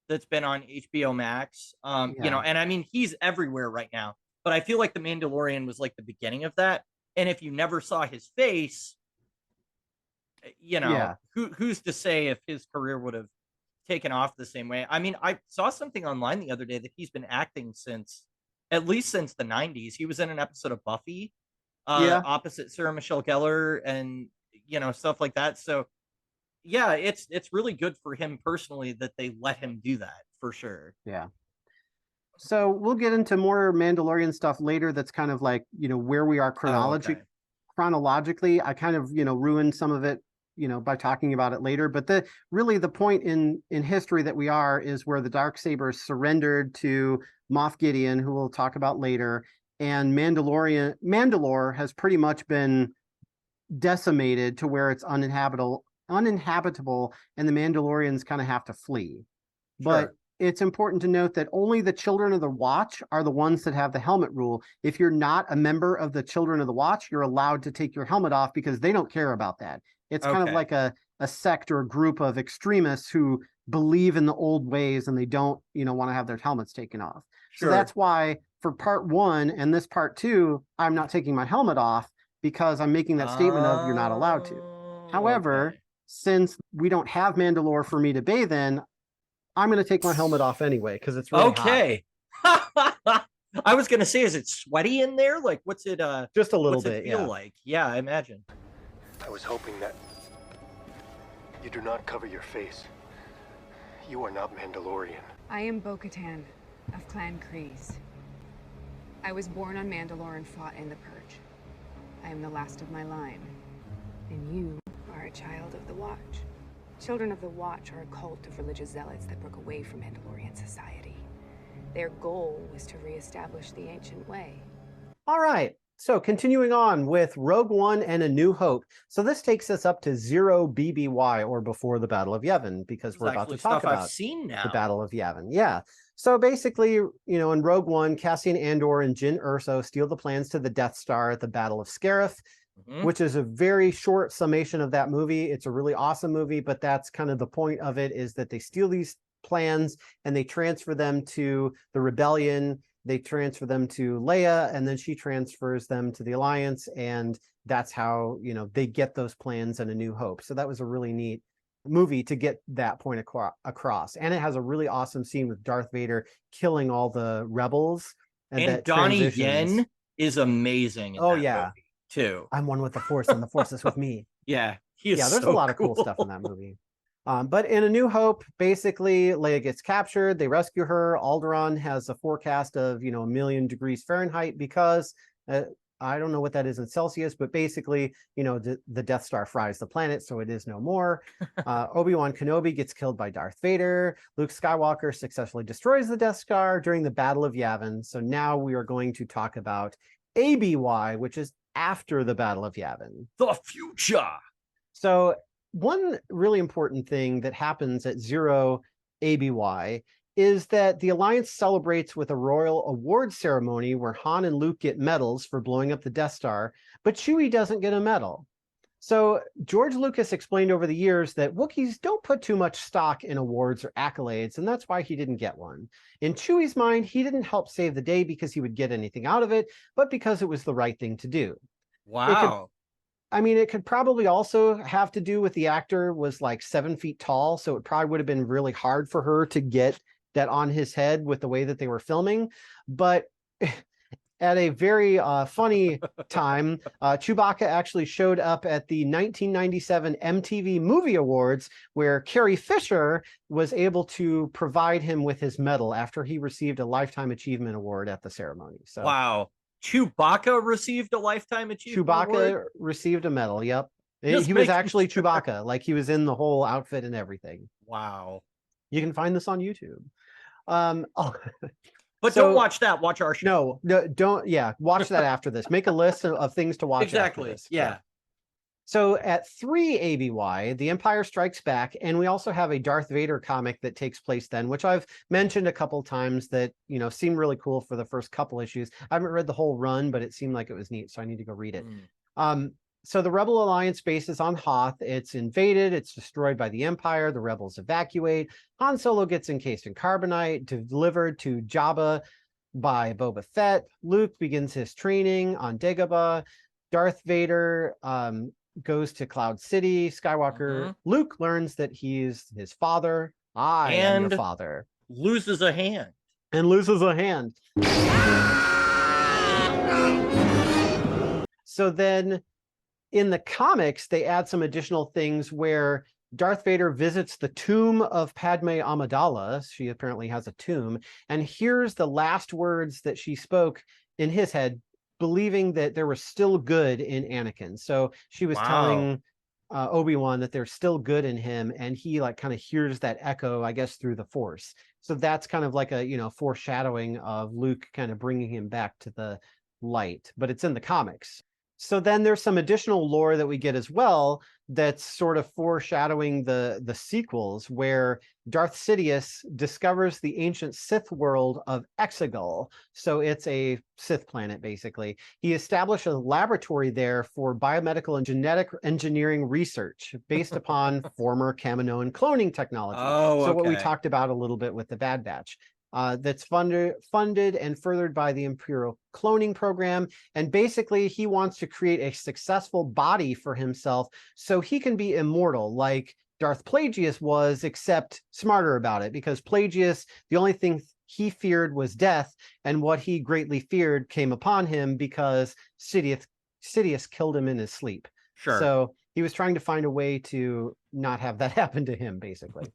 that's been on HBO Max. And I mean, he's everywhere right now, but I feel like The Mandalorian was like the beginning of that. And if you never saw his face, who's to say if his career would have taken off the same way? I mean, I saw something online the other day that he's been acting at least since the 90s. He was in an episode of Buffy, opposite Sarah Michelle Gellar, and stuff like that. So yeah, it's really good for him personally that they let him do that, for sure. Yeah. So we'll get into more Mandalorian stuff later. That's kind of like, where we are chronologically. I kind of, ruined some of it, by talking about it later. But the point in history that we are is where the Darksaber surrendered to Moff Gideon, who we'll talk about later. And Mandalore has pretty much been decimated to where it's uninhabitable, and the Mandalorians kind of have to flee. Sure. But it's important to note that only the Children of the Watch are the ones that have the helmet rule. If you're not a member of the Children of the Watch, you're allowed to take your helmet off because they don't care about that. It's kind of like a sect or a group of extremists who believe in the old ways and they don't, want to have their helmets taken off. Sure. So that's why for part 1 and this part 2, I'm not taking my helmet off because I'm making that statement of you're not allowed to. However, since we don't have Mandalore for me to bathe in, I'm going to take my helmet off anyway because it's really hot. I was going to say, is it sweaty in there? Like, what's it? Just a little bit. What's it feel like? Yeah, I imagine. I was hoping that you do not cover your face. You are not Mandalorian. I am Bo-Katan of Clan Kryze. I was born on Mandalore and fought in the Purge. I am the last of my line, and you are a child of the Watch. Children of the Watch are a cult of religious zealots that broke away from Mandalorian society. Their goal was to reestablish the ancient way. All right, so continuing on with Rogue One and A New Hope. So this takes us up to 0 BBY, or Before the Battle of Yavin, because we're about to talk about I've seen now. The Battle of Yavin. Yeah. So basically, in Rogue One, Cassian Andor and Jyn Erso steal the plans to the Death Star at the Battle of Scarif, which is a very short summation of that movie. It's a really awesome movie, but that's kind of the point of it, is that they steal these plans and they transfer them to the Rebellion. They transfer them to Leia, and then she transfers them to the Alliance, and that's how, they get those plans in A New Hope. So that was a really neat movie to get that point across. And it has a really awesome scene with Darth Vader killing all the rebels. And Donnie Yen is amazing in that movie too. I'm one with the Force, and the Force is with me. Yeah, there's a lot of cool stuff in that movie. But in A New Hope, basically, Leia gets captured. They rescue her. Alderaan has a forecast of, 1,000,000 degrees Fahrenheit because I don't know what that is in Celsius, but basically, the Death Star fries the planet, so it is no more. Obi-Wan Kenobi gets killed by Darth Vader. Luke Skywalker successfully destroys the Death Star during the Battle of Yavin. So now we are going to talk about ABY, which is after the Battle of Yavin. The future. So one really important thing that happens at Zero ABY is that the Alliance celebrates with a royal award ceremony where Han and Luke get medals for blowing up the Death Star, but Chewie doesn't get a medal. So George Lucas explained over the years that Wookiees don't put too much stock in awards or accolades, and that's why he didn't get one. In Chewie's mind, he didn't help save the day because he would get anything out of it, but because it was the right thing to do. Wow. It could probably also have to do with the actor was like 7 feet tall, so it probably would have been really hard for her to get that on his head with the way that they were filming. But at a very funny time, Chewbacca actually showed up at the 1997 MTV Movie Awards, where Carrie Fisher was able to provide him with his medal after he received a Lifetime Achievement Award at the ceremony. So wow. Chewbacca received a Lifetime Achievement Award? Received a medal, yep. He was actually Chewbacca, like he was in the whole outfit and everything. Wow. You can find this on YouTube. But don't watch that. Watch our show. No, don't. Yeah, watch that after this. Make a list of things to watch. Exactly. After this. Yeah. So at 3 ABY, The Empire Strikes Back, and we also have a Darth Vader comic that takes place then, which I've mentioned a couple times that, seemed really cool for the first couple issues. I haven't read the whole run, but it seemed like it was neat, so I need to go read it. So the Rebel Alliance base is on Hoth. It's invaded. It's destroyed by the Empire. The rebels evacuate. Han Solo gets encased in carbonite, delivered to Jabba by Boba Fett. Luke begins his training on Dagobah. Darth Vader goes to Cloud City. Skywalker. Luke learns that he's his father. I am your father. Loses a hand. So then in the comics, they add some additional things where Darth Vader visits the tomb of Padme Amidala. She apparently has a tomb, and hears the last words that she spoke in his head, believing that there was still good in Anakin. So she was telling Obi-Wan that there's still good in him, and he kind of hears that echo, I guess, through the Force. So that's kind of like a, foreshadowing of Luke kind of bringing him back to the light, but it's in the comics. So then there's some additional lore that we get as well that's sort of foreshadowing the sequels, where Darth Sidious discovers the ancient Sith world of Exegol. So it's a Sith planet, basically. He established a laboratory there for biomedical and genetic engineering research based upon former Kaminoan cloning technology. So what we talked about a little bit with the Bad Batch. That's funded and furthered by the Imperial cloning program. And basically, he wants to create a successful body for himself so he can be immortal, like Darth Plagueis was, except smarter about it, because Plagueis, the only thing he feared was death, and what he greatly feared came upon him because Sidious killed him in his sleep. Sure. So he was trying to find a way to not have that happen to him, basically.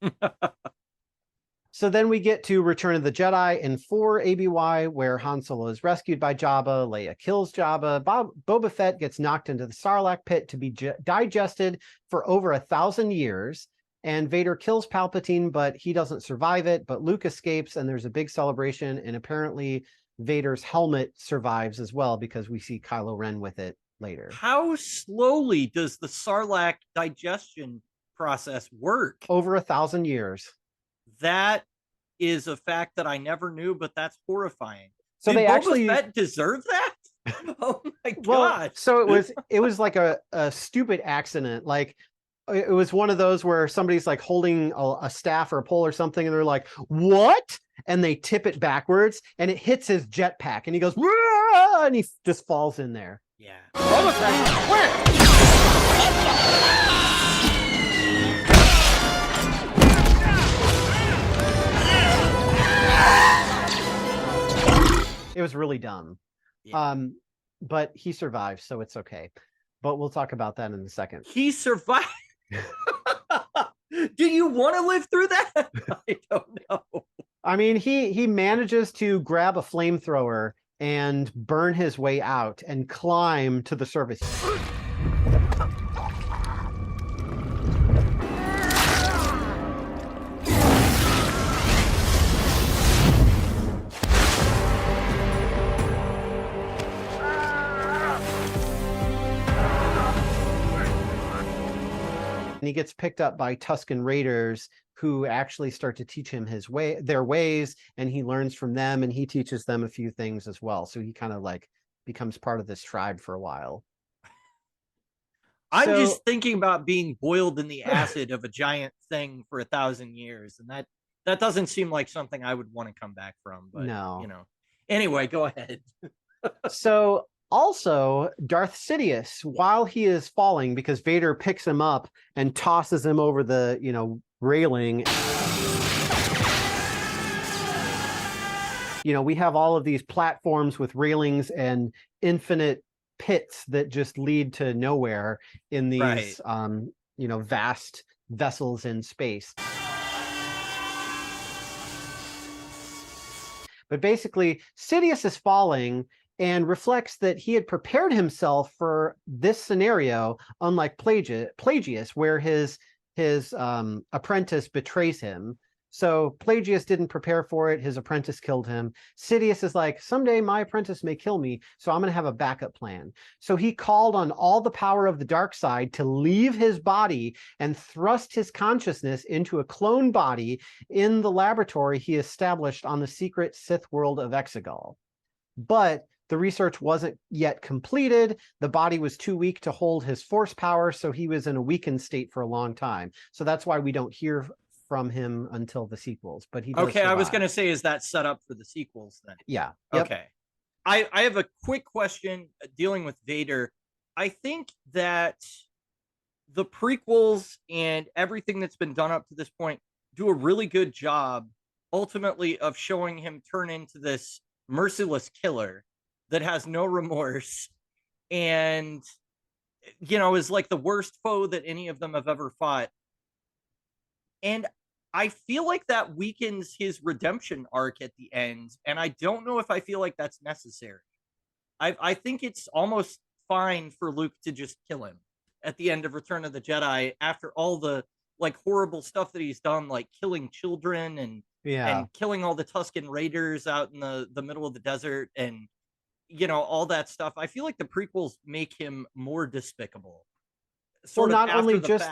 So then we get to Return of the Jedi in 4 ABY, where Han Solo is rescued by Jabba, Leia kills Jabba, Boba Fett gets knocked into the Sarlacc pit to be digested for over 1,000 years, and Vader kills Palpatine, but he doesn't survive it, but Luke escapes, and there's a big celebration, and apparently Vader's helmet survives as well, because we see Kylo Ren with it later. How slowly does the Sarlacc digestion process work? Over 1,000 years. That is a fact that I never knew, but that's horrifying. So Did they Boba actually Fett deserve that? Oh my god! Well, so it was like a stupid accident. Like it was one of those where somebody's like holding a staff or a pole or something, and they're like, "What?" And they tip it backwards, and it hits his jetpack, and he goes, "Wah!" And he just falls in there. Yeah. Boba Fett, where? It was really dumb. Yeah. But he survived, so it's okay. But we'll talk about that in a second. He survived. Dude, Do you want to live through that? I don't know. I mean, he manages to grab a flamethrower and burn his way out and climb to the surface. And he gets picked up by Tusken Raiders who actually start to teach him their ways, and he learns from them, and he teaches them a few things as well. So he kind of like becomes part of this tribe for a while. I'm just thinking about being boiled in the acid of a giant thing for 1,000 years, and that doesn't seem like something I would want to come back from. But no, you know. Anyway, go ahead. So also, Darth Sidious, while he is falling, because Vader picks him up and tosses him over the, railing. We have all of these platforms with railings and infinite pits that just lead to nowhere in these, vast vessels in space. But basically, Sidious is falling and reflects that he had prepared himself for this scenario, unlike Plagius, where his apprentice betrays him. So Plagius didn't prepare for it. His apprentice killed him. Sidious is like, someday my apprentice may kill me, so I'm going to have a backup plan. So he called on all the power of the dark side to leave his body and thrust his consciousness into a clone body in the laboratory he established on the secret Sith world of Exegol. But the research wasn't yet completed. The body was too weak to hold his force power, so he was in a weakened state for a long time. So that's why we don't hear from him until the sequels. But he does survive. I was going to say, is that set up for the sequels then? Yeah. Yep. Okay. I have a quick question dealing with Vader. I think that the prequels and everything that's been done up to this point do a really good job, ultimately, of showing him turn into this merciless killer that has no remorse and, is like the worst foe that any of them have ever fought. And I feel like that weakens his redemption arc at the end, and I don't know if I feel like that's necessary. I think it's almost fine for Luke to just kill him at the end of Return of the Jedi after all the like horrible stuff that he's done, like killing children and killing all the Tusken Raiders out in the middle of the desert and all that stuff. I feel like the prequels make him more despicable. Not only just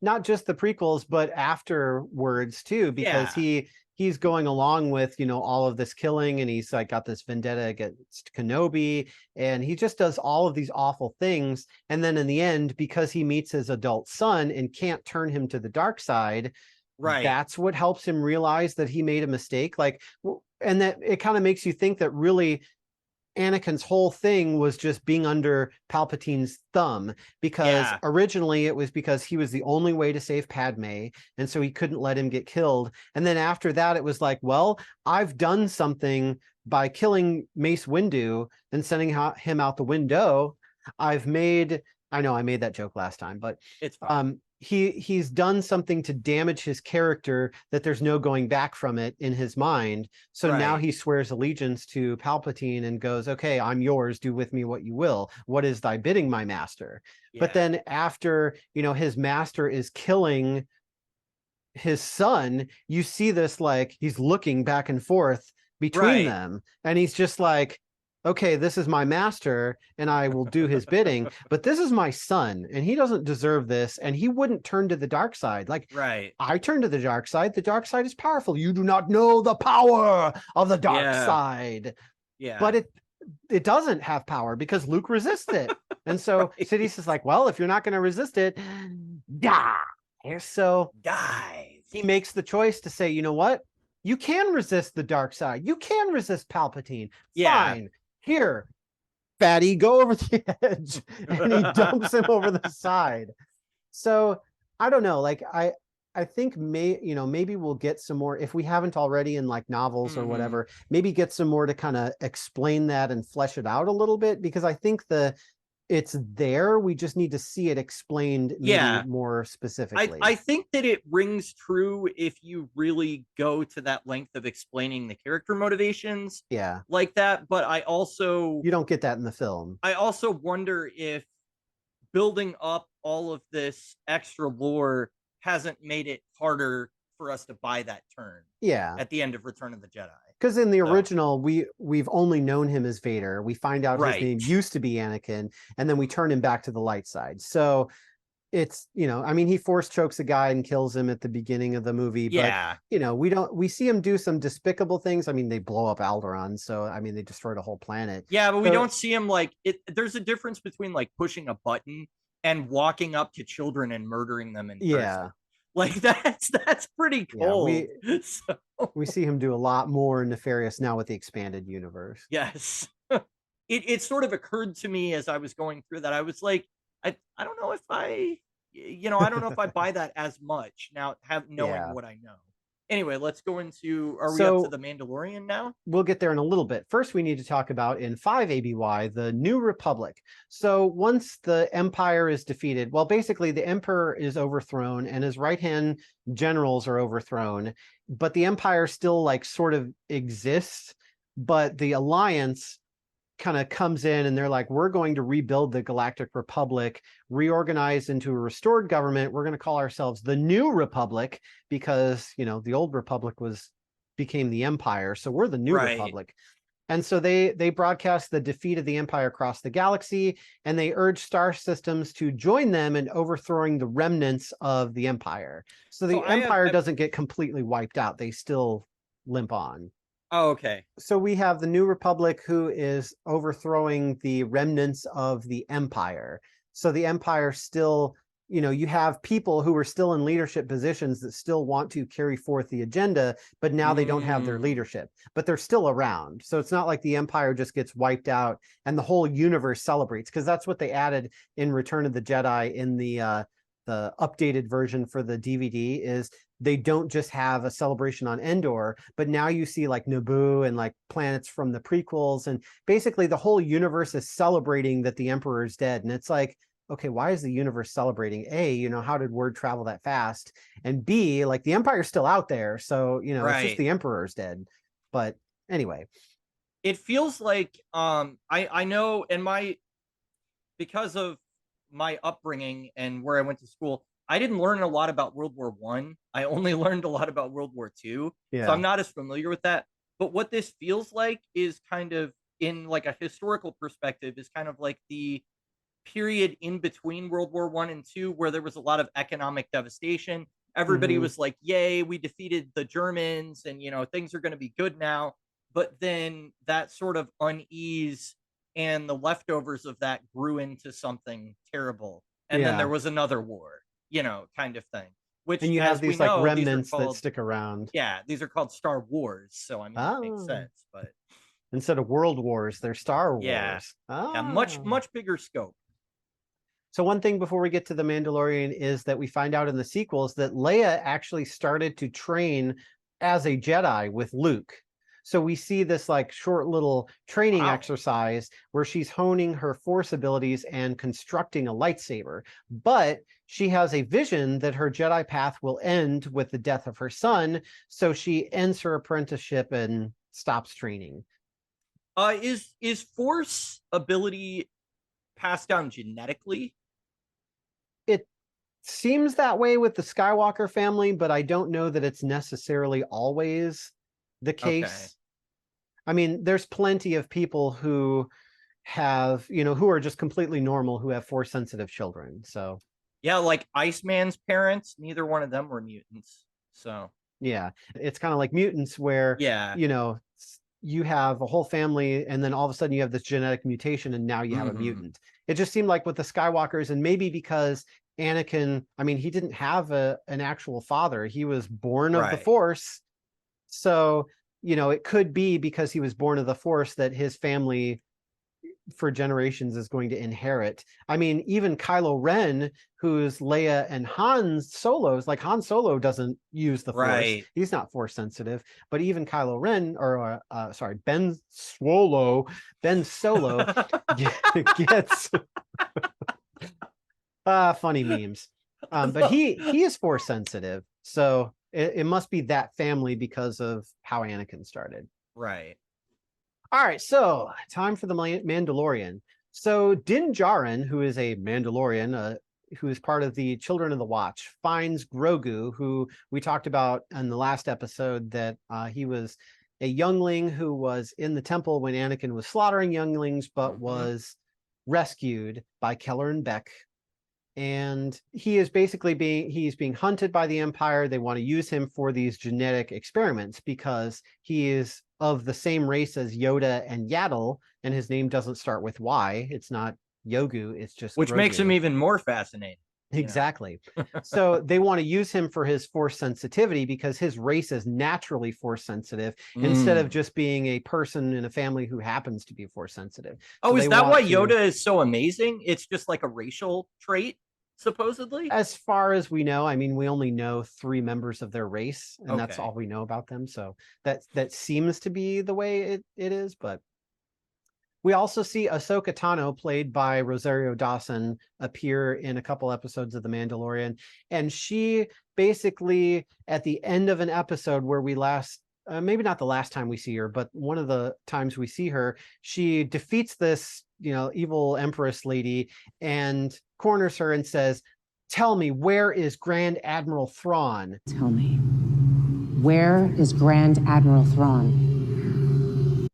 not just the prequels, but afterwards too, because he's going along with, all of this killing, and he's like got this vendetta against Kenobi, and he just does all of these awful things. And then in the end, because he meets his adult son and can't turn him to the dark side, that's what helps him realize that he made a mistake. And that it kind of makes you think that really Anakin's whole thing was just being under Palpatine's thumb, because originally it was because he was the only way to save Padme, and so he couldn't let him get killed. And then after that, it was like, well, I've done something by killing Mace Windu and sending him out the window. I made that joke last time, but it's fine. He's done something to damage his character that there's no going back from it in his mind. So now he swears allegiance to Palpatine and goes, okay, I'm yours. Do with me what you will. What is thy bidding, my master? Yeah. But then after, his master is killing his son, you see this, like, he's looking back and forth between them. And he's just like, okay, this is my master and I will do his bidding, but this is my son and he doesn't deserve this, and he wouldn't turn to the dark side. I turn to the dark side. The dark side is powerful. You do not know the power of the dark side. Yeah. But it doesn't have power because Luke resists it. And so Sidious is like, well, if you're not going to resist it, die. So he makes the choice to say, you know what? You can resist the dark side. You can resist Palpatine. Fine. Here, fatty, go over the edge. And he dumps him over the side. So I don't know. I think maybe we'll get some more, if we haven't already in like novels or whatever, maybe get some more to kind of explain that and flesh it out a little bit, because I think the it's there. We just need to see it explained maybe more specifically. I think that it rings true if you really go to that length of explaining the character motivations like that. But I also... You don't get that in the film. I also wonder if building up all of this extra lore hasn't made it harder for us to buy that turn at the end of Return of the Jedi. Because in the original, we've only known him as Vader. We find out his name used to be Anakin, and then we turn him back to the light side. So it's, you know, I mean, he force chokes a guy and kills him at the beginning of the movie. But, you know, we see him do some despicable things. I mean, they blow up Alderaan. So, I mean, they destroyed a whole planet. Yeah, but we don't see him like it. There's a difference between like pushing a button and walking up to children and murdering them in person. Like that's pretty cool. We see him do a lot more nefarious now with the expanded universe. Yes. It sort of occurred to me as I was going through that. I was like, I don't know if I don't know if I buy that as much now, knowing what I know. Anyway, let's go into, are we up to the Mandalorian now? We'll get there in a little bit. First, we need to talk about in 5 ABY, the New Republic. So once the Empire is defeated, well, basically the Emperor is overthrown and his right-hand generals are overthrown, but the Empire still like sort of exists, but the Alliance kind of comes in and they're like, we're going to rebuild the Galactic Republic, reorganize into a restored government. We're going to call ourselves the New Republic because, you know, the old Republic became the Empire. So we're the New Republic. And so they broadcast the defeat of the Empire across the galaxy, and they urge star systems to join them in overthrowing the remnants of the Empire. So the Empire doesn't get completely wiped out. They still limp on. Oh, okay. So we have the New Republic who is overthrowing the remnants of the Empire. So the Empire still, you know, you have people who are still in leadership positions that still want to carry forth the agenda, but now they don't have their leadership, but they're still around. So it's not like the Empire just gets wiped out and the whole universe celebrates, because that's what they added in Return of the Jedi in the updated version for the DVD is they don't just have a celebration on Andor, but now you see like Naboo and like planets from the prequels, and basically the whole universe is celebrating that the Emperor is dead. And it's like, okay, why is the universe celebrating? A, you know, how did word travel that fast? And B, like the Empire's still out there, so you know, it's just the Emperor's dead. But anyway, it feels like I know because of my upbringing and where I went to school, I didn't learn a lot about World War One. I only learned a lot about World War II. So I'm not as familiar with that. But what this feels like is kind of, in like a historical perspective, is kind of like the period in between World War One and Two, where there was a lot of economic devastation. Everybody was like, yay, we defeated the Germans and, you know, things are going to be good now. But then that sort of unease and the leftovers of that grew into something terrible. And then there was another war, you know, kind of thing. Which, and you have these like remnants that stick around. Yeah, these are called Star Wars. So I mean, it makes sense. But instead of World Wars, they're Star Wars. Yeah, much bigger scope. So one thing before we get to the Mandalorian is that we find out in the sequels that Leia actually started to train as a Jedi with Luke. So we see this like short little training exercise where she's honing her Force abilities and constructing a lightsaber. But she has a vision that her Jedi path will end with the death of her son. So she ends her apprenticeship and stops training. Is Force ability passed down genetically? It seems that way with the Skywalker family, but I don't know that it's necessarily always the case. Okay. I mean, there's plenty of people who have, you know, who are just completely normal, who have Force sensitive children. So yeah, like Iceman's parents, neither one of them were mutants. So yeah, it's kind of like mutants where, you know, you have a whole family and then all of a sudden you have this genetic mutation and now you have a mutant. It just seemed like with the Skywalkers, and maybe because Anakin, I mean, he didn't have an actual father. He was born of the Force. So, you know, it could be because he was born of the Force that his family for generations is going to inherit. I mean, even Kylo Ren, who's Leia and Han Solo's, like Han Solo doesn't use the Force. He's not Force sensitive, but even Kylo Ren, or Ben Solo gets funny memes. But he is Force sensitive, so it must be that family because of how Anakin started. Right. All right, so time for the Mandalorian. So Din Djarin, who is a Mandalorian, who is part of the Children of the Watch, finds Grogu, who we talked about in the last episode, that he was a youngling who was in the temple when Anakin was slaughtering younglings, but was rescued by Keller and Beck. And he is basically being hunted by the Empire. They want to use him for these genetic experiments because he is of the same race as Yoda and Yaddle, and his name doesn't start with Y. It's not Yogu, it's just Which Grogu. makes him even more fascinating. Exactly. So they want to use him for his Force sensitivity because his race is naturally Force sensitive instead of just being a person in a family who happens to be Force sensitive. Oh, is that why Yoda is so amazing? It's just like a racial trait, supposedly? As far as we know, I mean, we only know 3 members of their race, and that's all we know about them. So that seems to be the way it is, but we also see Ahsoka Tano, played by Rosario Dawson, appear in a couple episodes of The Mandalorian. And she basically, at the end of an episode where we maybe not the last time we see her, but one of the times we see her, she defeats this, evil Empress lady and corners her and says, "Tell me, where is Grand Admiral Thrawn?" Tell me, where is Grand Admiral Thrawn?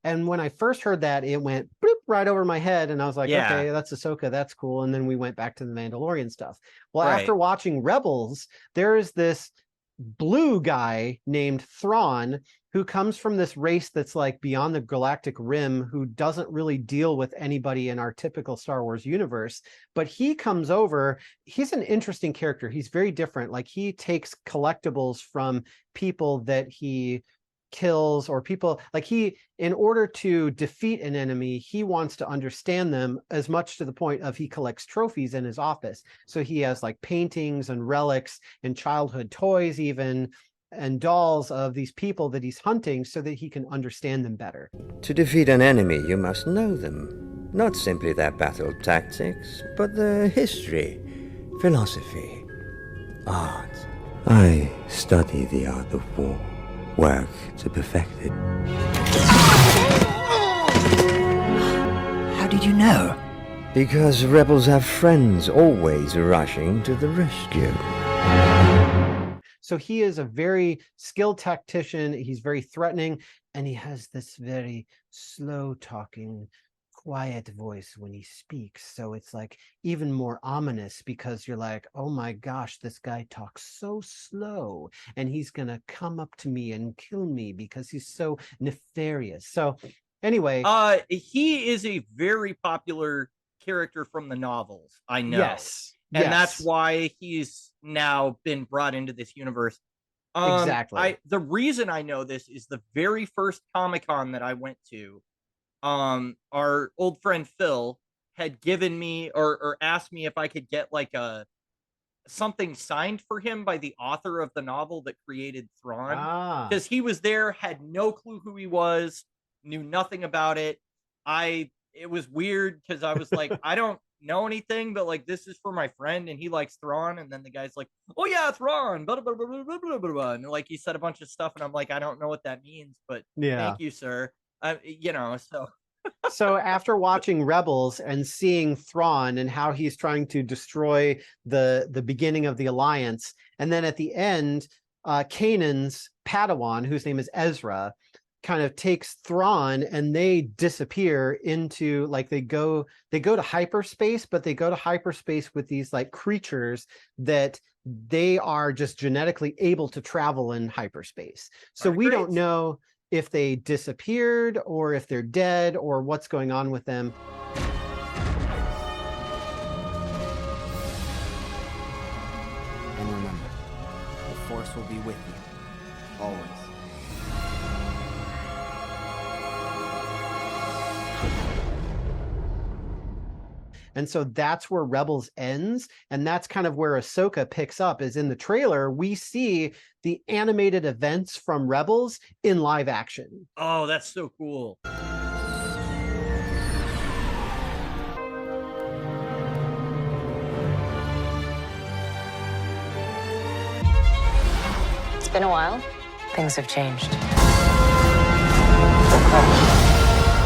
And when I first heard that, it went bloop right over my head. And I was like, okay, that's Ahsoka. That's cool. And then we went back to the Mandalorian stuff. Well, after watching Rebels, there is this blue guy named Thrawn who comes from this race that's like beyond the galactic rim, who doesn't really deal with anybody in our typical Star Wars universe. But he comes over. He's an interesting character. He's very different. Like, he takes collectibles from people that he kills, or people, like, in order to defeat an enemy, he wants to understand them, as much to the point of he collects trophies in his office. So he has like paintings and relics and childhood toys even, and dolls of these people that he's hunting so that he can understand them better. To defeat an enemy, you must know them. Not simply their battle tactics, but their history, philosophy, art. I study the art of war. Work to perfect it. How did you know? Because rebels have friends always rushing to the rescue. So he is a very skilled tactician. He's very threatening, and he has this very slow talking, quiet voice when he speaks. So it's like even more ominous, because you're like, oh my gosh, this guy talks so slow and he's gonna come up to me and kill me because he's so nefarious. So anyway, he is a very popular character from the novels, I know. Yes. And that's why he's now been brought into this universe. Exactly. The reason I know this is the very first Comic-Con that I went to. Our old friend Phil had given me or asked me if I could get like something signed for him by the author of the novel that created Thrawn, because he was there, had no clue who he was, knew nothing about it. It was weird because I was like, I don't know anything, but like, this is for my friend and he likes Thrawn. And then the guy's like, oh yeah, Thrawn, blah, blah, blah, blah, blah, blah, blah, blah. And like, he said a bunch of stuff and I'm like, I don't know what that means, but thank you, sir. So after watching Rebels and seeing Thrawn and how he's trying to destroy the beginning of the Alliance, and then at the end, Kanan's Padawan, whose name is Ezra, kind of takes Thrawn and they disappear into, like, they go to hyperspace, but they go to hyperspace with these like creatures that they are just genetically able to travel in hyperspace. So we don't know if they disappeared or if they're dead or what's going on with them. And remember, the Force will be with you, always. And so that's where Rebels ends. And that's kind of where Ahsoka picks up, is in the trailer, we see the animated events from Rebels in live action. Oh, that's so cool. It's been a while. Things have changed.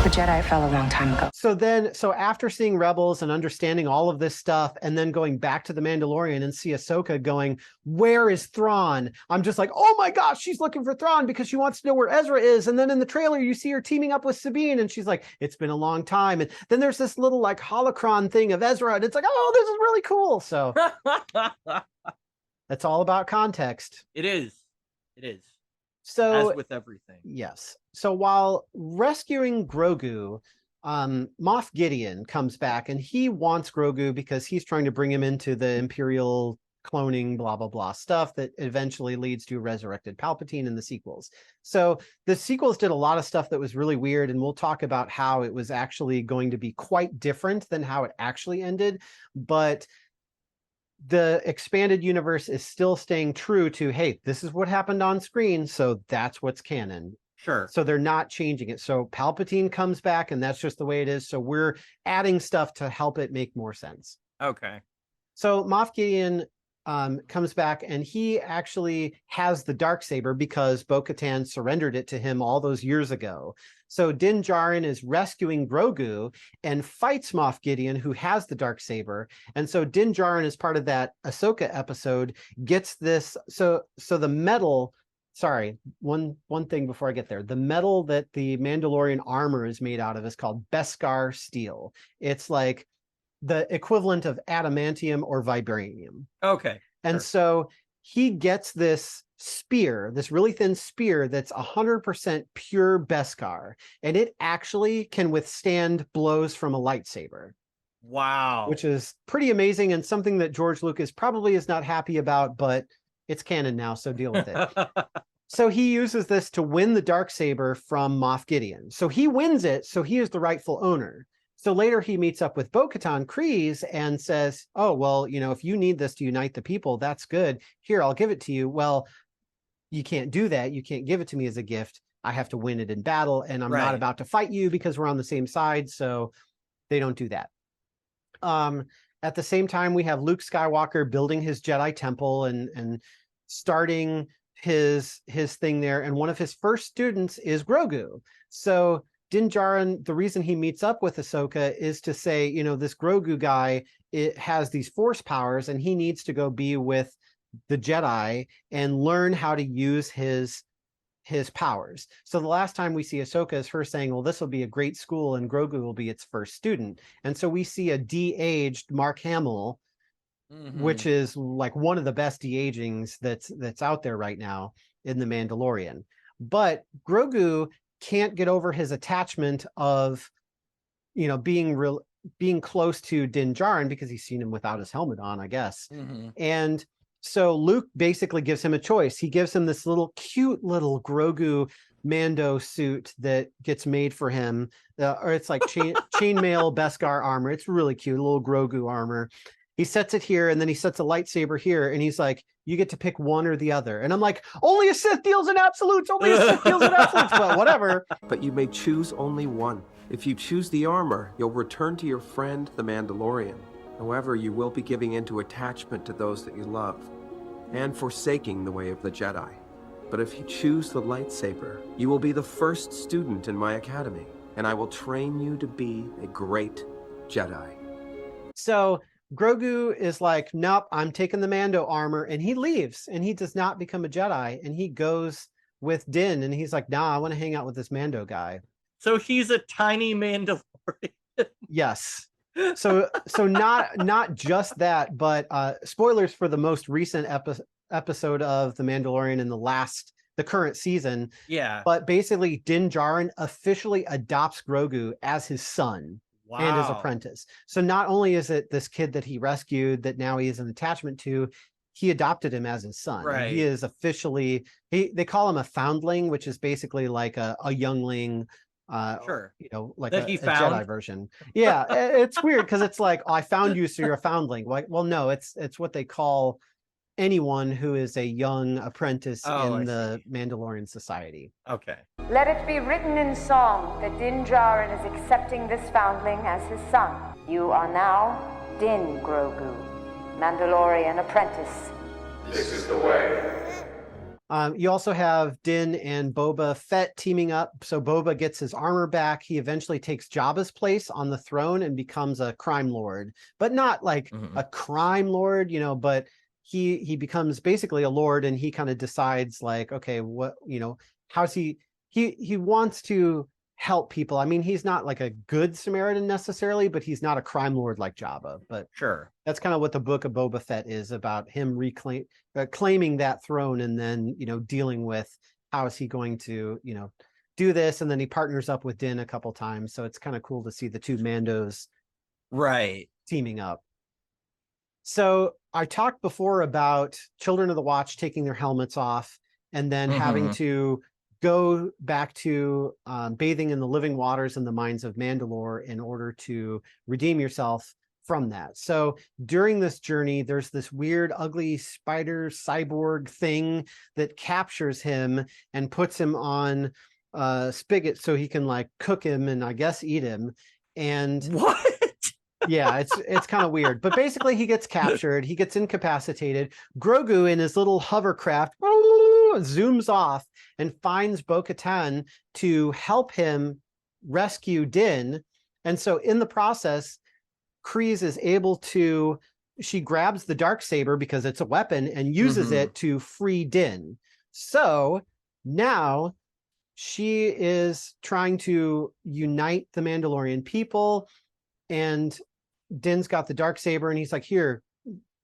The Jedi fell a long time ago. So after seeing Rebels and understanding all of this stuff, and then going back to The Mandalorian and see Ahsoka going, where is Thrawn? I'm just like, oh my gosh, she's looking for Thrawn because she wants to know where Ezra is. And then in the trailer, you see her teaming up with Sabine, and she's like, it's been a long time. And then there's this little like holocron thing of Ezra, and it's like, oh, this is really cool. So that's all about context. It is. So, as with everything. Yes. So while rescuing Grogu, Moff Gideon comes back, and he wants Grogu because he's trying to bring him into the Imperial cloning, blah, blah, blah stuff that eventually leads to resurrected Palpatine in the sequels. So the sequels did a lot of stuff that was really weird, and we'll talk about how it was actually going to be quite different than how it actually ended. But the expanded universe is still staying true to, hey, this is what happened on screen, so that's what's canon. Sure. So they're not changing it. So Palpatine comes back, and that's just the way it is. So we're adding stuff to help it make more sense. Okay. So Moff Gideon comes back, and he actually has the Darksaber because Bo-Katan surrendered it to him all those years ago. So Din Djarin is rescuing Grogu and fights Moff Gideon, who has the Darksaber. And so Din Djarin, as part of that Ahsoka episode, gets this. So the metal. Sorry, one thing before I get there. The metal that the Mandalorian armor is made out of is called Beskar steel. It's like the equivalent of adamantium or vibranium. Okay. And so he gets this spear, this really thin spear that's 100% pure Beskar, and it actually can withstand blows from a lightsaber. Wow. Which is pretty amazing, and something that George Lucas probably is not happy about, but it's canon now, so deal with it. So he uses this to win the Darksaber from Moff Gideon. So he wins it, so he is the rightful owner. So later he meets up with Bo-Katan Kryze and says, oh, well, if you need this to unite the people, that's good. Here, I'll give it to you. Well, you can't do that. You can't give it to me as a gift. I have to win it in battle, and I'm not about to fight you because we're on the same side. So they don't do that. At the same time, we have Luke Skywalker building his Jedi temple and starting his thing there. And one of his first students is Grogu. So Din Djarin, the reason he meets up with Ahsoka is to say, this Grogu guy, it has these force powers, and he needs to go be with the Jedi and learn how to use his powers. So the last time we see Ahsoka is her saying, well, this will be a great school and Grogu will be its first student. And so we see a de-aged Mark Hamill, which is like one of the best de-agings that's out there right now in The Mandalorian. But Grogu can't get over his attachment of, being close to Din Djarin because he's seen him without his helmet on, I guess. And so Luke basically gives him a choice. He gives him this cute little Grogu Mando suit that gets made for him, or it's like chainmail Beskar armor. It's really cute, a little Grogu armor. He sets it here, and then he sets a lightsaber here, and he's like, you get to pick one or the other. And I'm like, only a Sith deals in absolutes, but whatever. But you may choose only one. If you choose the armor, you'll return to your friend, the Mandalorian. However, you will be giving into attachment to those that you love, and forsaking the way of the Jedi. But if you choose the lightsaber, you will be the first student in my academy, and I will train you to be a great Jedi. So Grogu is like, nope, I'm taking the Mando armor, and he leaves, and he does not become a Jedi, and he goes with Din, and he's like, nah, I want to hang out with this Mando guy. So he's a tiny Mandalorian. Yes. So not just that, but spoilers for the most recent episode of The Mandalorian in the current season. Yeah. But basically, Din Djarin officially adopts Grogu as his son. Wow. And his apprentice. So not only is it this kid that he rescued that now he has an attachment to, he adopted him as his son. Right. He is officially, they call him a foundling, which is basically like a youngling Sure. You know, like that a he found. Jedi version. Yeah, it's weird because it's like, oh, I found you, so you're a foundling. Like, well, no, it's what they call anyone who is a young apprentice in the Mandalorian society. Okay. Let it be written in song that Din Djarin is accepting this foundling as his son. You are now Din Grogu, Mandalorian apprentice. This is the way. You also have Din and Boba Fett teaming up. So Boba gets his armor back. He eventually takes Jabba's place on the throne and becomes a crime lord, but not like a crime lord, you know, but he becomes basically a lord, and he kind of decides like, okay, what, you know, how's he wants to help people. I mean, he's not like a good Samaritan necessarily, but he's not a crime lord like Jabba. But sure, that's kind of what the book of Boba Fett is about, him claiming that throne, and then, you know, dealing with how is he going to, you know, do this. And then he partners up with Din a couple times. So it's kind of cool to see the two Mandos teaming up. So I talked before about Children of the Watch taking their helmets off and then having to go back to bathing in the living waters in the mines of Mandalore in order to redeem yourself from that. So during this journey, there's this weird, ugly spider cyborg thing that captures him and puts him on a spigot so he can like cook him and I guess eat him. And what? Yeah, it's kind of weird. But basically he gets captured, he gets incapacitated. Grogu in his little hovercraft zooms off and finds Bo-Katan to help him rescue Din. And so in the process, Kryze is able to, she grabs the Darksaber because it's a weapon and uses it to free Din. So now she is trying to unite the Mandalorian people, and Din's got the Darksaber and he's like, here,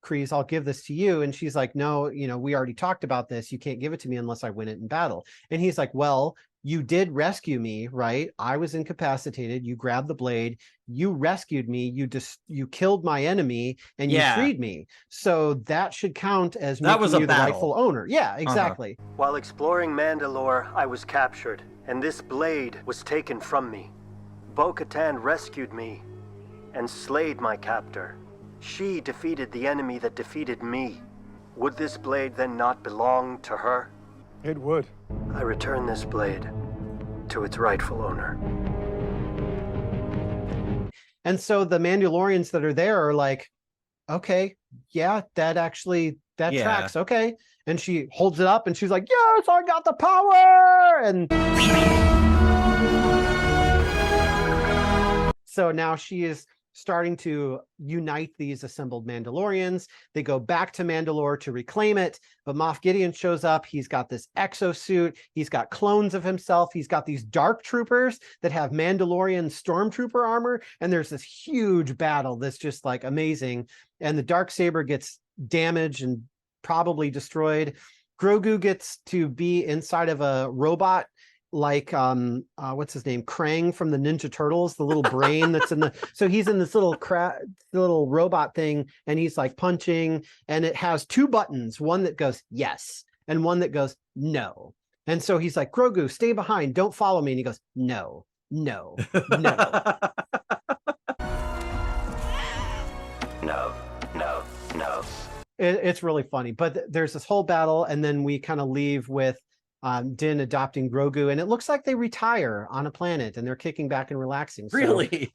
Kryze, I'll give this to you. And she's like, no, you know, we already talked about this. You can't give it to me unless I win it in battle. And he's like, well, you did rescue me, right? I was incapacitated. You grabbed the blade. You rescued me. You killed my enemy and you freed me. So that should count as making you the rightful owner. Yeah, exactly. While exploring Mandalore, I was captured, and this blade was taken from me. Bo-Katan rescued me and slayed my captor. She defeated the enemy that defeated me. Would this blade then not belong to her? It would. I return this blade to its rightful owner. And so the Mandalorians that are there are like, okay, yeah, that tracks. Okay. And she holds it up and she's like, yes, I got the power. And so now she is starting to unite these assembled Mandalorians. They go back to Mandalore to reclaim it, but Moff Gideon shows up. He's got this exosuit. He's got clones of himself. He's got these dark troopers that have Mandalorian stormtrooper armor, and there's this huge battle that's just like amazing. And the Darksaber gets damaged and probably destroyed. Grogu gets to be inside of a robot like what's his name, Krang from the Ninja Turtles, the little brain that's in the, so he's in this little robot thing, and he's like punching, and it has two buttons, one that goes yes and one that goes no. And so he's like, Grogu, stay behind, don't follow me. And he goes, no. No. It's really funny. But there's this whole battle, and then we kind of leave with Din adopting Grogu, and it looks like they retire on a planet and they're kicking back and relaxing. So, really?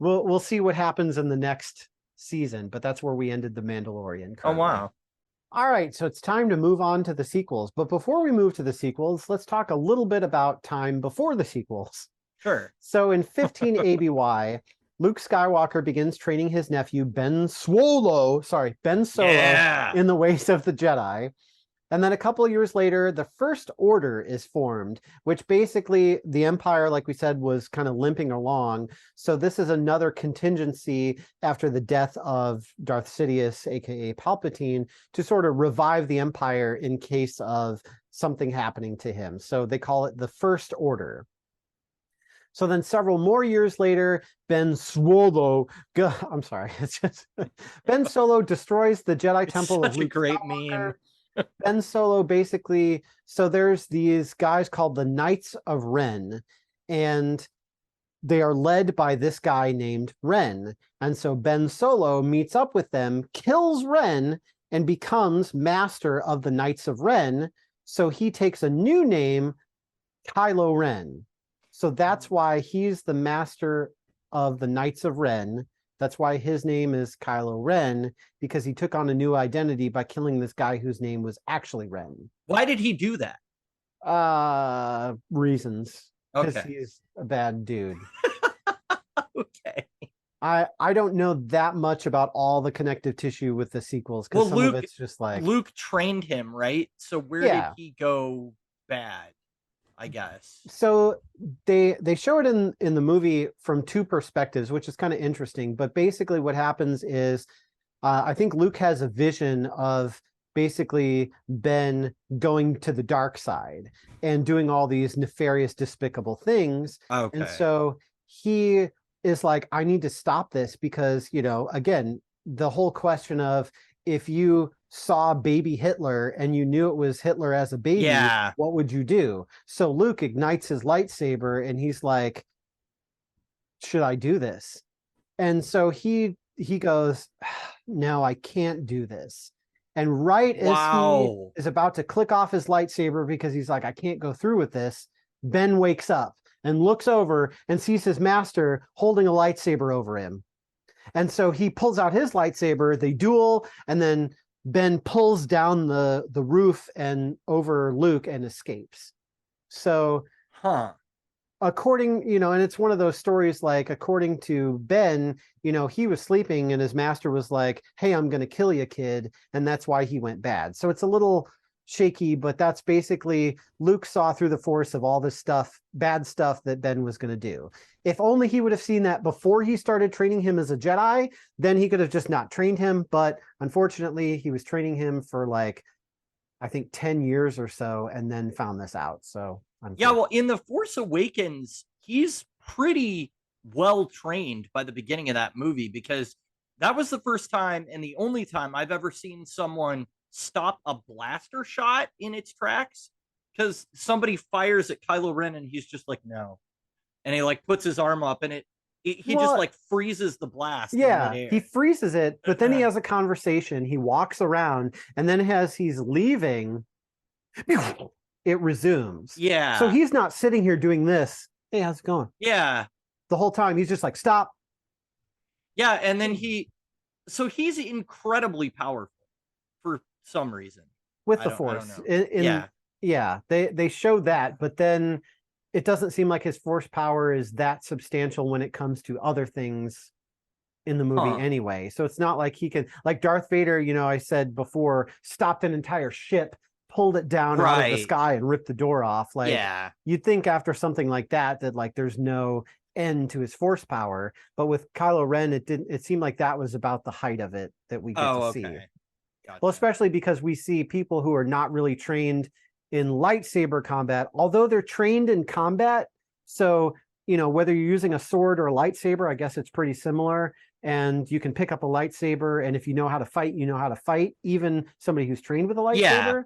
We'll see what happens in the next season, but that's where we ended The Mandalorian currently. Oh, wow. All right, so it's time to move on to the sequels. But before we move to the sequels, let's talk a little bit about time before the sequels. Sure. So in 15 ABY, Luke Skywalker begins training his nephew Ben Solo in the ways of the Jedi. And then a couple of years later, the First Order is formed, which basically the Empire, like we said, was kind of limping along. So this is another contingency after the death of Darth Sidious, aka Palpatine, to sort of revive the Empire in case of something happening to him. So they call it the First Order. So then several more years later, Ben Solo, I'm sorry, it's just Ben Solo destroys the Jedi Temple of Such a Luke great Skywalker. meme. Ben Solo basically, so there's these guys called the Knights of Ren, and they are led by this guy named Ren. And so Ben Solo meets up with them, kills Ren, and becomes master of the Knights of Ren. So he takes a new name, Kylo Ren. So that's why he's the master of the Knights of Ren. That's why his name is Kylo Ren, because he took on a new identity by killing this guy whose name was actually Ren. Why did he do that? Reasons. Because Okay. he's a bad dude. Okay. I don't know that much about all the connective tissue with the sequels, because some of it's just like Luke trained him, right? So where did he go bad? I guess. So they show it in the movie from two perspectives, which is kind of interesting. But basically what happens is I think Luke has a vision of basically Ben going to the dark side and doing all these nefarious, despicable things. Okay. And so he is like, I need to stop this because, you know, again, the whole question of if you saw baby Hitler and you knew it was Hitler as a baby, what would you do? So Luke ignites his lightsaber and he's like, should I do this? And so he goes, no, I can't do this. And right as he is about to click off his lightsaber because he's like, I can't go through with this, Ben wakes up and looks over and sees his master holding a lightsaber over him. And so he pulls out his lightsaber, they duel, and then Ben pulls down the roof and over Luke and escapes. So, according, you know, and it's one of those stories like, according to Ben, you know, he was sleeping and his master was like, hey, I'm going to kill you, kid. And that's why he went bad. So it's a little shaky, but that's basically Luke saw through the force of all this stuff, bad stuff that Ben was going to do. If only he would have seen that before he started training him as a Jedi, then he could have just not trained him. But unfortunately, he was training him for like, I think 10 years or so, and then found this out. So yeah, well, in The Force Awakens, he's pretty well trained by the beginning of that movie, because that was the first time and the only time I've ever seen someone stop a blaster shot in its tracks, because somebody fires at Kylo Ren and he's just like, no. And he like puts his arm up and he just like freezes the blast. Yeah, he freezes it, but then he has a conversation. He walks around, and then as he's leaving, it resumes. Yeah. So he's not sitting here doing this. Hey, how's it going? Yeah. The whole time he's just like, stop. Yeah, and then he's incredibly powerful for some reason. With the Force. Yeah, they show that, but then it doesn't seem like his Force power is that substantial when it comes to other things in the movie anyway. So it's not like he can, like Darth Vader, you know, I said before, stopped an entire ship, pulled it down out of the sky and ripped the door off. Like, you'd think after something like that like there's no end to his Force power. But with Kylo Ren, it seemed like that was about the height of it that we get to see. Gotcha. Well, especially because we see people who are not really trained in lightsaber combat, although they're trained in combat. So, you know, whether you're using a sword or a lightsaber, I guess it's pretty similar. And you can pick up a lightsaber, and if you know how to fight, you know how to fight, even somebody who's trained with a lightsaber.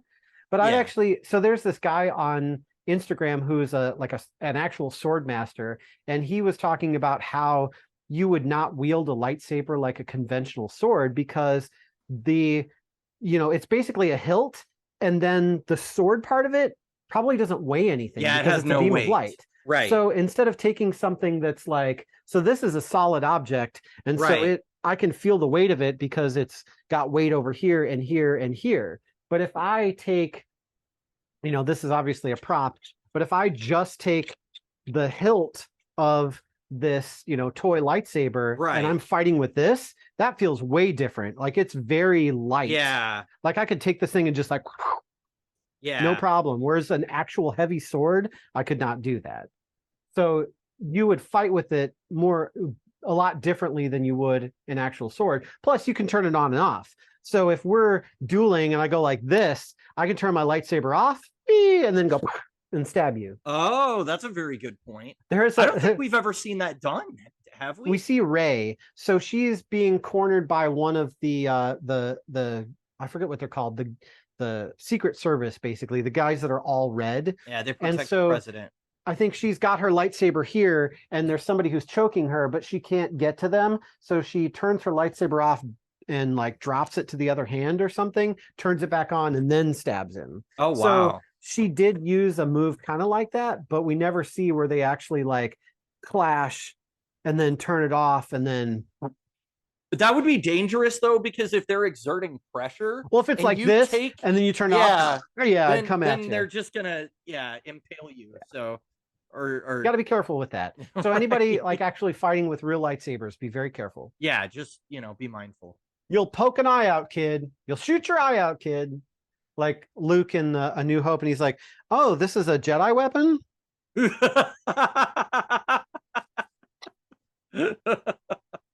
But I'd actually, so there's this guy on Instagram who's an actual sword master, and he was talking about how you would not wield a lightsaber like a conventional sword, because it's basically a hilt, and then the sword part of it probably doesn't weigh anything. Yeah, it because has it's no a beam weight. of light. Right. So instead of taking something that's like, so this is a solid object, and so I can feel the weight of it because it's got weight over here and here and here. But if I take, this is obviously a prop, but if I just take the hilt of this, toy lightsaber, and I'm fighting with this, that feels way different. Like, it's very light. Yeah. Like, I could take this thing and just like, no problem. Whereas an actual heavy sword, I could not do that. So you would fight with it a lot differently than you would an actual sword. Plus, you can turn it on and off. So if we're dueling and I go like this, I can turn my lightsaber off and then go, and stab you. Oh, that's a very good point. I don't think we've ever seen that done, have we? We see Rey. So she's being cornered by one of the I forget what they're called, the Secret Service, basically, the guys that are all red. Yeah, they protect the president. I think she's got her lightsaber here, and there's somebody who's choking her, but she can't get to them. So she turns her lightsaber off and like drops it to the other hand or something, turns it back on, and then stabs him. Oh, wow. So she did use a move kind of like that, but we never see where they actually like clash and then turn it off and then... But that would be dangerous, though, because if they're exerting pressure... Well, if it's like this, and then you turn it off, then, come at then you. they're just gonna, impale you. So, or got to be careful with that. So anybody like actually fighting with real lightsabers, be very careful. Yeah, just, be mindful. You'll poke an eye out, kid. You'll shoot your eye out, kid. Like Luke in A New Hope, and he's like, "Oh, this is a Jedi weapon."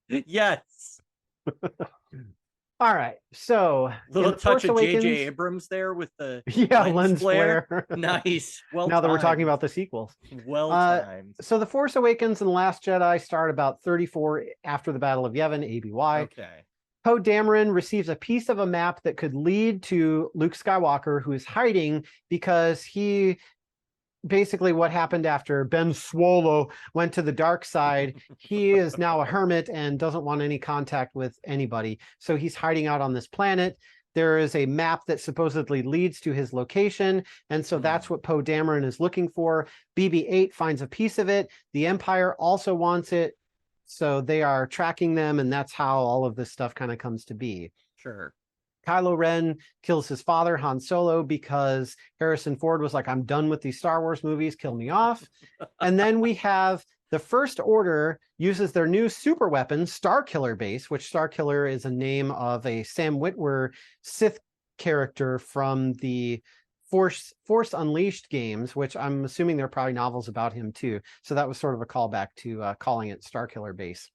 Yes. All right, so little touch of J.J. Abrams there with the lens flare. Nice. Well, now that we're talking about the sequels, well timed. So the Force Awakens and The Last Jedi start about 34 after the Battle of Yavin, ABY. Okay. Poe Dameron receives a piece of a map that could lead to Luke Skywalker, who is hiding because he basically what happened after Ben Swallow went to the dark side. He is now a hermit and doesn't want any contact with anybody. So he's hiding out on this planet. There is a map that supposedly leads to his location. And so that's what Poe Dameron is looking for. BB-8 finds a piece of it. The Empire also wants it. So they are tracking them, and that's how all of this stuff kind of comes to be. Sure. Kylo Ren kills his father, Han Solo, because Harrison Ford was like, "I'm done with these Star Wars movies, kill me off." And then we have the First Order uses their new super weapon, Starkiller Base, which Starkiller is a name of a Sam Witwer Sith character from the Force Unleashed games, which I'm assuming there are probably novels about him too. So that was sort of a callback to calling it Starkiller Base.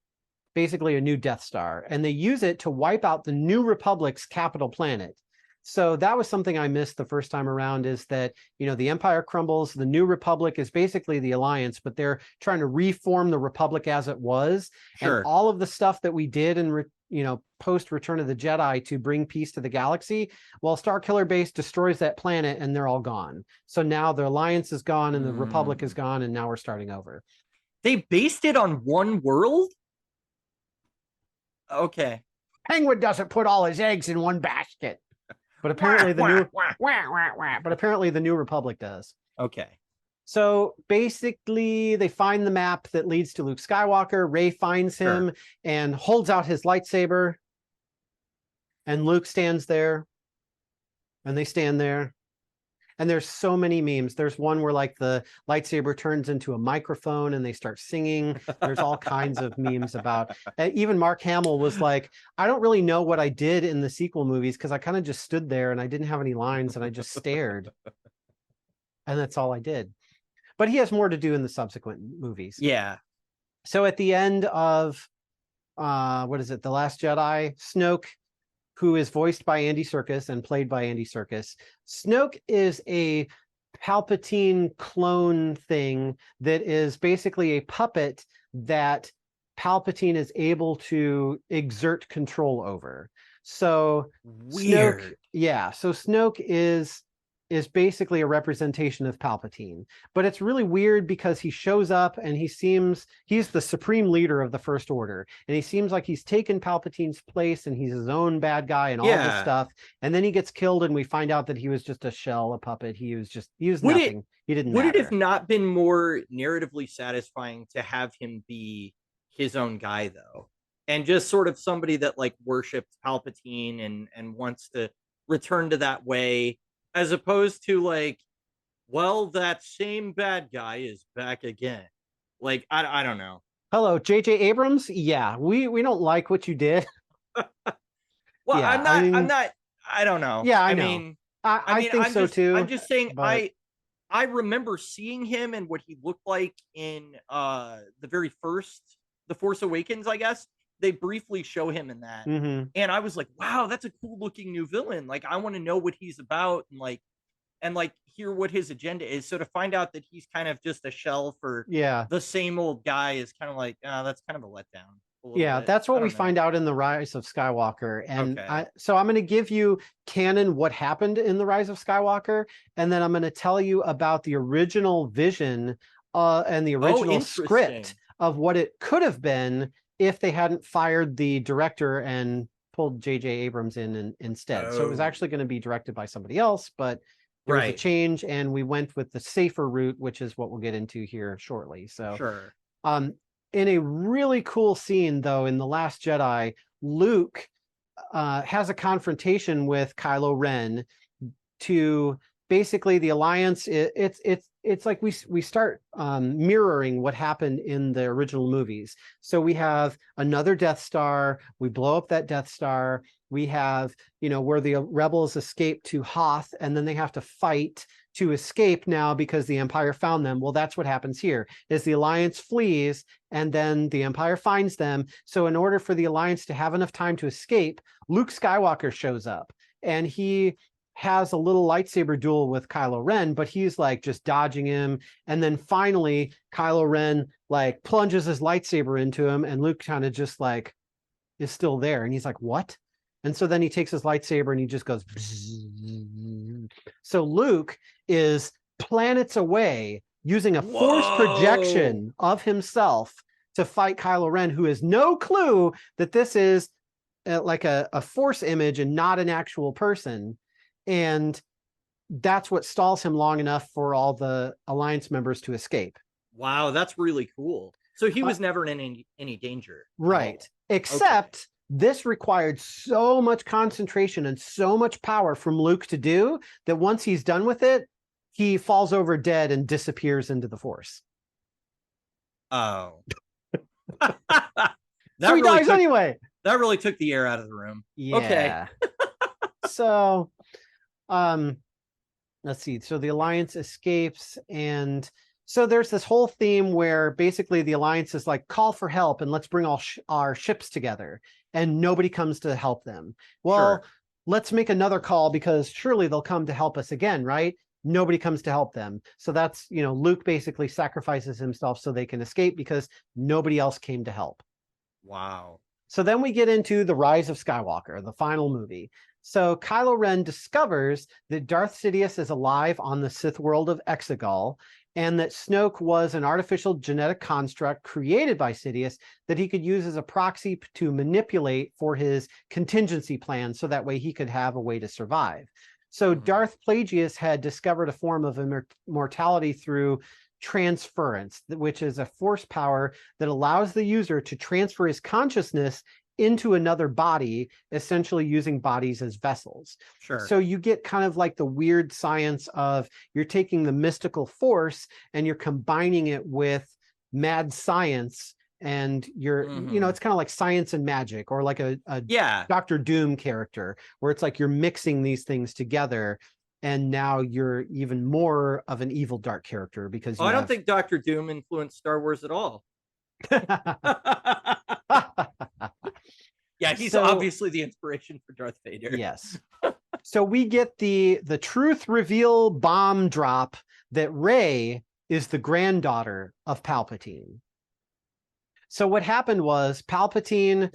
Basically a new Death Star. And they use it to wipe out the New Republic's capital planet. So that was something I missed the first time around, is that, the Empire crumbles, the New Republic is basically the Alliance, but they're trying to reform the Republic as it was. Sure. And all of the stuff that we did in post Return of the Jedi to bring peace to the galaxy, well, Starkiller Base destroys that planet and they're all gone. So now the Alliance is gone and the Republic is gone, and now we're starting over. They based it on one world? Okay. Penguin doesn't put all his eggs in one basket. But apparently the New Republic does. Okay. So basically, they find the map that leads to Luke Skywalker. Rey finds him and holds out his lightsaber. And Luke stands there. And they stand there. And there's so many memes. There's one where like the lightsaber turns into a microphone and they start singing. There's all kinds of memes about. Even Mark Hamill was like, "I don't really know what I did in the sequel movies because I kind of just stood there and I didn't have any lines and I just stared. And that's all I did." But he has more to do in the subsequent movies. Yeah. So at the end of The Last Jedi, Snoke, who is voiced by Andy Serkis and played by Andy Serkis. Snoke is a Palpatine clone thing that is basically a puppet that Palpatine is able to exert control over. So weird. Snoke is basically a representation of Palpatine. But it's really weird because he shows up and he's the supreme leader of the First Order. And he seems like he's taken Palpatine's place and he's his own bad guy and all this stuff. And then he gets killed and we find out that he was just a shell, a puppet. He was nothing. He didn't matter. Would it have not been more narratively satisfying to have him be his own guy, though? And just sort of somebody that like worshipped Palpatine and wants to return to that way, as opposed to like, well, that same bad guy is back again. Like, I don't know. Hello, J.J. Abrams. Yeah, we don't like what you did. Well, yeah, I don't know. Yeah, I know. I think so too. I'm just saying, but... I remember seeing him and what he looked like in the very first The Force Awakens, I guess. They briefly show him in that. Mm-hmm. And I was like, wow, that's a cool looking new villain. Like, I want to know what he's about. and like hear what his agenda is. So to find out that he's kind of just a shell for Yeah. the same old guy is kind of like, that's kind of a letdown. Yeah, Bit. that's what we know. find out in The Rise of Skywalker. And Okay. So I'm going to give you canon what happened in The Rise of Skywalker, and then I'm going to tell you about the original vision and the original script of what it could have been if they hadn't fired the director and pulled J.J. Abrams in instead. So it was actually going to be directed by somebody else, but there was a change, and we went with the safer route, which is what we'll get into here shortly. So sure. In a really cool scene, though, in The Last Jedi, Luke has a confrontation with Kylo Ren to basically the Alliance. It's like we start mirroring what happened in the original movies. So we have another Death Star. We blow up that Death Star. We have, where the rebels escape to Hoth, and then they have to fight to escape now because the Empire found them. Well, that's what happens here, is the Alliance flees, and then the Empire finds them. So in order for the Alliance to have enough time to escape, Luke Skywalker shows up, and he has a little lightsaber duel with Kylo Ren, but he's like just dodging him. And then finally, Kylo Ren like plunges his lightsaber into him, and Luke kind of just like is still there. And he's like, what? And so then he takes his lightsaber and he just goes. So Luke is planets away using a force projection of himself to fight Kylo Ren, who has no clue that this is like a force image and not an actual person. And that's what stalls him long enough for all the Alliance members to escape. Wow, that's really cool. So he was never in any danger. Right. Except this required so much concentration and so much power from Luke to do that once he's done with it, he falls over dead and disappears into the Force. Oh. So he dies anyway. That really took the air out of the room. Yeah. Okay. So, let's see. So the Alliance escapes, and so there's this whole theme where basically the Alliance is like, call for help and let's bring all our ships together, and nobody comes to help them. Well, let's make another call because surely they'll come to help us again, right? Nobody comes to help them. So that's, Luke basically sacrifices himself so they can escape because nobody else came to help. Wow. So then we get into The Rise of Skywalker, the final movie. So Kylo Ren discovers that Darth Sidious is alive on the Sith world of Exegol, and that Snoke was an artificial genetic construct created by Sidious that he could use as a proxy to manipulate for his contingency plan, so that way he could have a way to survive. So Darth Plagueis had discovered a form of immortality through transference, which is a force power that allows the user to transfer his consciousness into another body, essentially using bodies as vessels. Sure. So you get kind of like the weird science of you're taking the mystical force and you're combining it with mad science, and you're, it's kind of like science and magic, or like a Dr. Doom character, where it's like you're mixing these things together, and now you're even more of an evil dark character because I don't think Dr. Doom influenced Star Wars at all. Yeah, he's obviously the inspiration for Darth Vader. Yes. So we get the truth reveal bomb drop that Rey is the granddaughter of Palpatine. So what happened was Palpatine,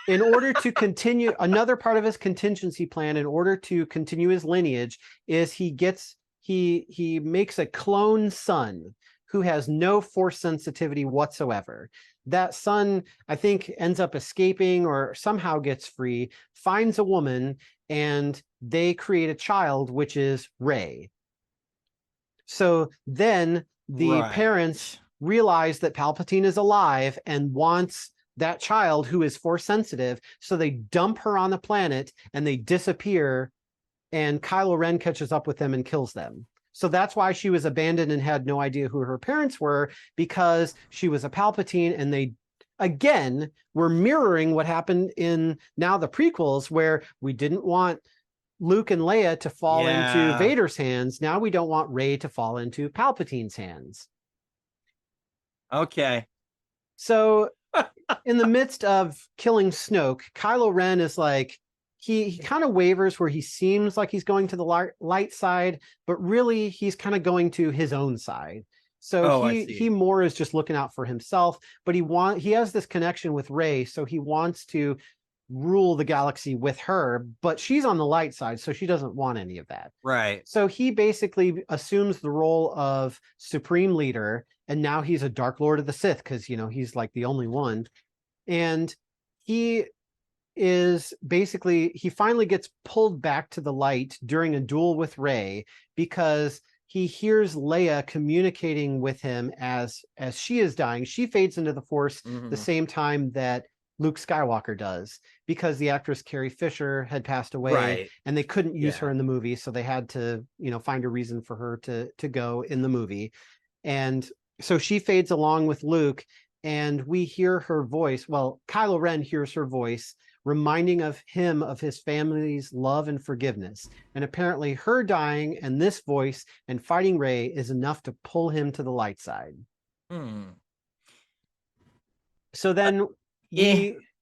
in order to continue, another part of his contingency plan, in order to continue his lineage, is he makes a clone son who has no force sensitivity whatsoever. That son, I think, ends up escaping or somehow gets free, finds a woman, and they create a child, which is Rey. So then the parents realize that Palpatine is alive and wants that child who is force sensitive, so they dump her on the planet and they disappear, and Kylo Ren catches up with them and kills them. So that's why she was abandoned and had no idea who her parents were, because she was a Palpatine, and they, again, were mirroring what happened in now the prequels, where we didn't want Luke and Leia to fall into Vader's hands. Now we don't want Rey to fall into Palpatine's hands. Okay. So in the midst of killing Snoke, Kylo Ren is like, he kind of wavers where he seems like he's going to the light side, but really he's kind of going to his own side. So he more is just looking out for himself, but he has this connection with Rey, so he wants to rule the galaxy with her, but she's on the light side, so she doesn't want any of that. Right. So he basically assumes the role of supreme leader, and now he's a Dark Lord of the Sith because, you know, he's like the only one. And he finally gets pulled back to the light during a duel with Rey because he hears Leia communicating with him as she is dying. She fades into the Force the same time that Luke Skywalker does, because the actress Carrie Fisher had passed away, and they couldn't use her in the movie, so they had to, you know, find a reason for her to go in the movie. And so she fades along with Luke, and we hear her voice. Well, Kylo Ren hears her voice reminding him of his family's love and forgiveness. And apparently her dying and this voice and fighting Rey is enough to pull him to the light side. So then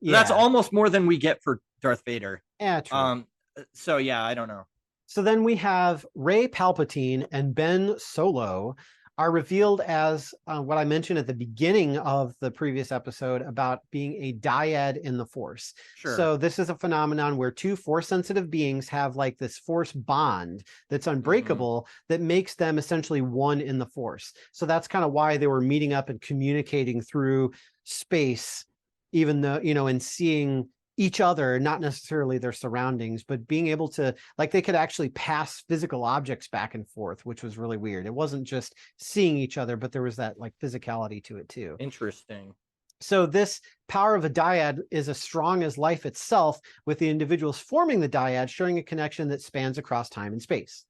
that's almost more than we get for Darth Vader. Yeah, true. So yeah, I don't know. So then we have Rey Palpatine and Ben Solo are revealed as what I mentioned at the beginning of the previous episode about being a dyad in the Force. Sure. So this is a phenomenon where two Force-sensitive beings have like this Force bond that's unbreakable that makes them essentially one in the Force. So that's kind of why they were meeting up and communicating through space, even though, you know, and seeing each other, not necessarily their surroundings, but being able to, like, they could actually pass physical objects back and forth, which was really weird. It wasn't just seeing each other, but there was that like physicality to it too. Interesting. So this power of a dyad is as strong as life itself, with the individuals forming the dyad showing a connection that spans across time and space.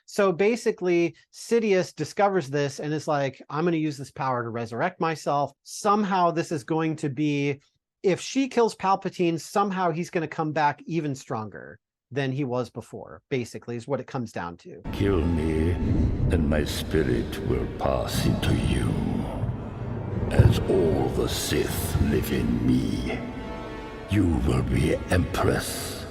So basically, Sidious discovers this and is like, I'm going to use this power to resurrect myself. Somehow this is going to be, if she kills Palpatine, somehow he's going to come back even stronger than he was before, basically, is what it comes down to. Kill me, and my spirit will pass into you. As all the Sith live in me, you will be Empress.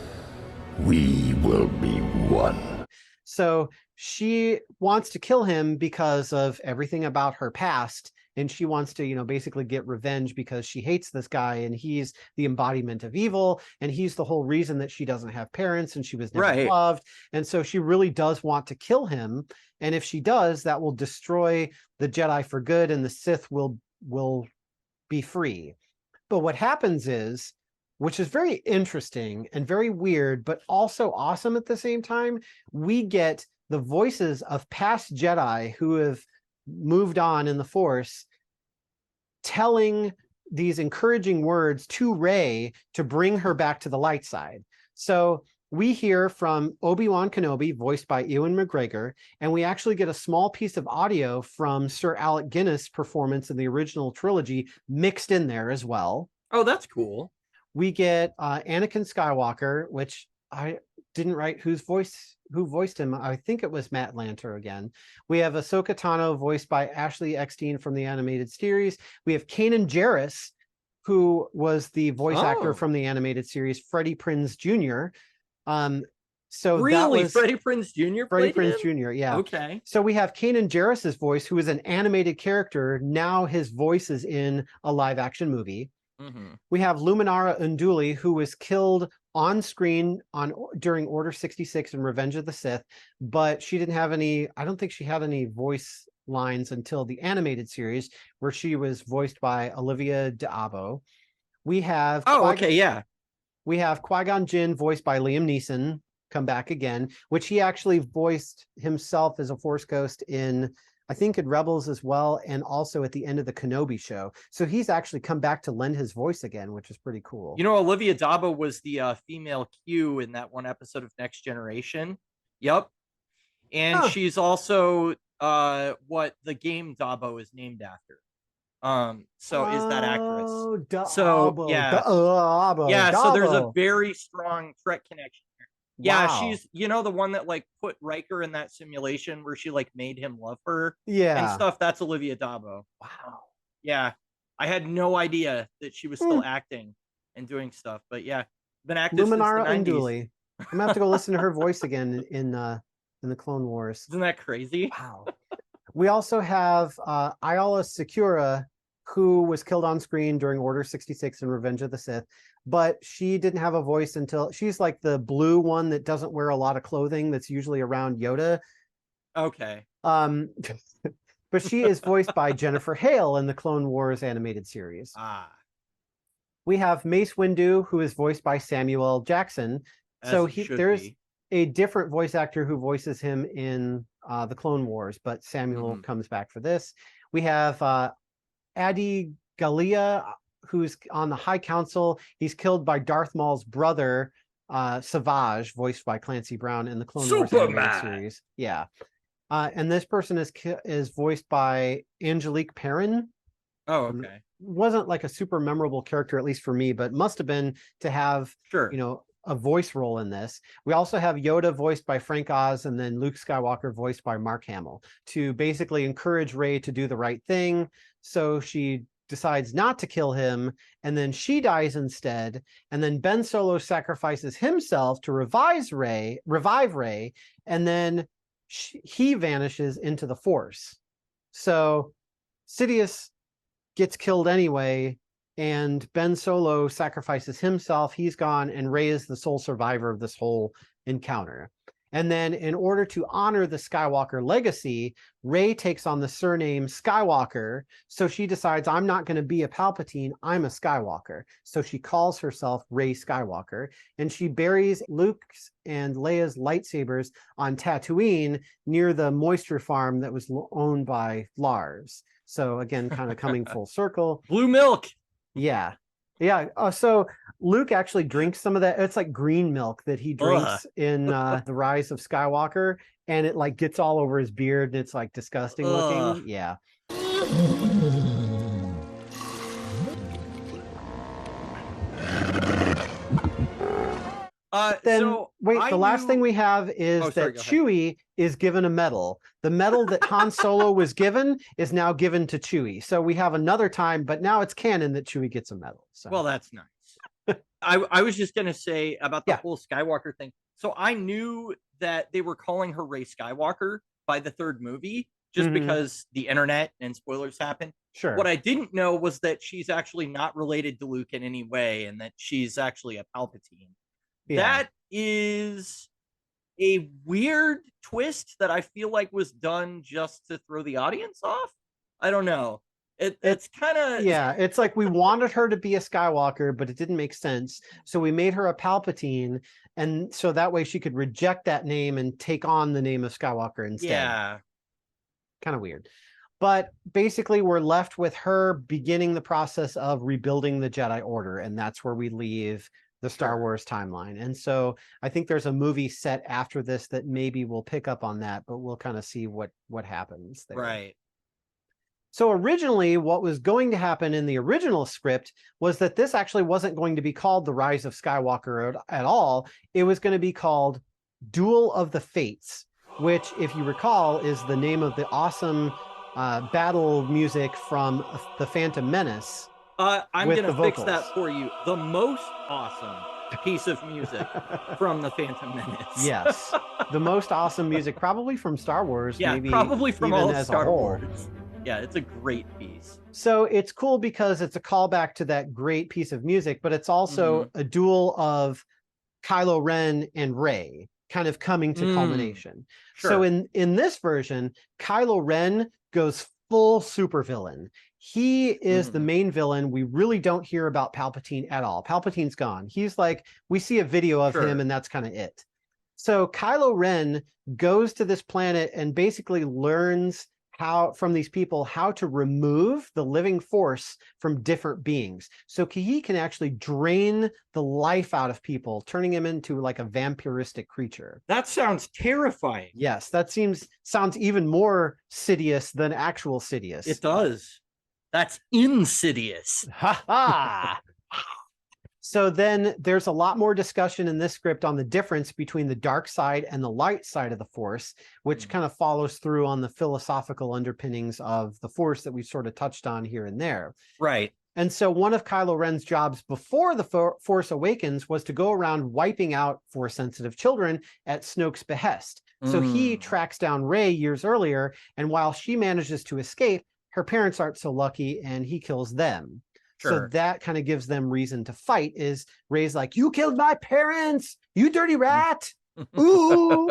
We will be one. So she wants to kill him because of everything about her past. And she wants to, you know, basically get revenge because she hates this guy and he's the embodiment of evil. And he's the whole reason that she doesn't have parents and she was never loved. And so she really does want to kill him. And if she does, that will destroy the Jedi for good and the Sith will be free. But what happens is, which is very interesting and very weird, but also awesome at the same time, we get the voices of past Jedi who have moved on in the Force telling these encouraging words to Rey to bring her back to the light side. So we hear from Obi-Wan Kenobi, voiced by Ewan McGregor, and we actually get a small piece of audio from Sir Alec Guinness' performance in the original trilogy mixed in there as well. Oh, that's cool. We get Anakin Skywalker, which I didn't write who voiced him. I think it was Matt Lanter again. We have Ahsoka Tano, voiced by Ashley Eckstein from the animated series. We have Kanan Jarrus, who was the voice actor from the animated series, Freddie Prinze Jr. So really, that was Freddie Prinze Jr. Freddie Prinze Jr. Yeah. Okay. So we have Kanan Jarrus's voice, who is an animated character. Now his voice is in a live action movie. We have Luminara Unduli, who was killed on screen during Order 66 and Revenge of the Sith, but she didn't have any, I don't think she had any voice lines until the animated series, where she was voiced by Olivia d'Abo. We have we have Qui-Gon Jinn, voiced by Liam Neeson, come back again, which he actually voiced himself as a Force ghost in, I think, in Rebels as well, and also at the end of the Kenobi show. So he's actually come back to lend his voice again, which is pretty cool. You know, Olivia d'Abo was the female Q in that one episode of Next Generation. Yep. And she's also what the game Dabo is named after. So is that actress. So yeah. So there's a very strong Trek connection. Yeah, she's, you know, the one that like put Riker in that simulation where she like made him love her and stuff. That's Olivia d'Abo. Wow. Yeah, I had no idea that she was still acting and doing stuff, but yeah. been active since the Luminara 90s. Unduli. I'm gonna have to go listen to her voice again in the Clone Wars. Isn't that crazy? Wow. We also have Ayala Secura, who was killed on screen during Order 66 and Revenge of the Sith, but she didn't have a voice until she's like the blue one that doesn't wear a lot of clothing that's usually around Yoda. Okay. But she is voiced by Jennifer Hale in the Clone Wars animated series. We have Mace Windu, who is voiced by Samuel L. Jackson. So there's a different voice actor who voices him in the Clone Wars, but Samuel comes back for this. We have Adi Gallia, who's on the High Council. He's killed by Darth Maul's brother, Savage, voiced by Clancy Brown in the Clone Wars animated series. Yeah. And this person is voiced by Angelique Perrin. Oh, okay. Wasn't like a super memorable character, at least for me, but must have been to have, a voice role in this. We also have Yoda voiced by Frank Oz, and then Luke Skywalker voiced by Mark Hamill, to basically encourage Rey to do the right thing. So she decides not to kill him, and then she dies instead. And then Ben Solo sacrifices himself to revive Rey, and then he vanishes into the Force. So Sidious gets killed anyway, and Ben Solo sacrifices himself. He's gone, and Rey is the sole survivor of this whole encounter. And then in order to honor the Skywalker legacy, Rey takes on the surname Skywalker. So she decides, I'm not going to be a Palpatine, I'm a Skywalker. So she calls herself Rey Skywalker, and she buries Luke's and Leia's lightsabers on Tatooine near the moisture farm that was owned by Lars. So again, kind of coming full circle. Blue milk. Yeah. So Luke actually drinks some of that. It's like green milk that he drinks in The Rise of Skywalker, and it like gets all over his beard, and it's like disgusting looking. Yeah. The last thing we have is that Chewie is given a medal. The medal that Han Solo was given is now given to Chewie. So we have another time, but now it's canon that Chewie gets a medal. So. Well, that's nice. I was just going to say about the whole Skywalker thing. So I knew that they were calling her Rey Skywalker by the third movie, just because the internet and spoilers happen. Sure. What I didn't know was that she's actually not related to Luke in any way, and that she's actually a Palpatine. Yeah. That is a weird twist that I feel like was done just to throw the audience off. I don't know. It's kind of... Yeah, it's like we wanted her to be a Skywalker, but it didn't make sense. So we made her a Palpatine, and so that way she could reject that name and take on the name of Skywalker instead. Yeah. Kind of weird. But basically, we're left with her beginning the process of rebuilding the Jedi Order, and that's where we leave the Star Wars timeline. And so I think there's a movie set after this that maybe will pick up on that, but we'll kind of see what happens there. Right. So originally what was going to happen in the original script was that this actually wasn't going to be called The Rise of Skywalker at all. It was going to be called Duel of the Fates, which, if you recall, is the name of the awesome battle music from The Phantom Menace. I'm going to fix that for you. The most awesome piece of music from The Phantom Menace. Yes. The most awesome music, probably from Star Wars. Yeah, maybe probably from even all of as Star a whole. Wars. Yeah, it's a great piece. So it's cool because it's a callback to that great piece of music, but it's also a duel of Kylo Ren and Rey kind of coming to culmination. Sure. So in this version, Kylo Ren goes full supervillain. He is the main villain. We really don't hear about Palpatine at all. Palpatine's gone. He's like, we see a video of him and that's kind of it. So Kylo Ren goes to this planet and basically learns from these people how to remove the living force from different beings. So he can actually drain the life out of people, turning him into like a vampiristic creature. That sounds terrifying. Yes, that sounds even more Sidious than actual Sidious. It does. That's insidious. Ha ha! So then there's a lot more discussion in this script on the difference between the dark side and the light side of the Force, which kind of follows through on the philosophical underpinnings of the Force that we've sort of touched on here and there. Right. And so one of Kylo Ren's jobs before the Force Awakens was to go around wiping out Force-sensitive children at Snoke's behest. So he tracks down Rey years earlier, and while she manages to escape, her parents aren't so lucky, and he kills them. Sure. So that kind of gives them reason to fight, is Rey's like, you killed my parents, you dirty rat! Ooh!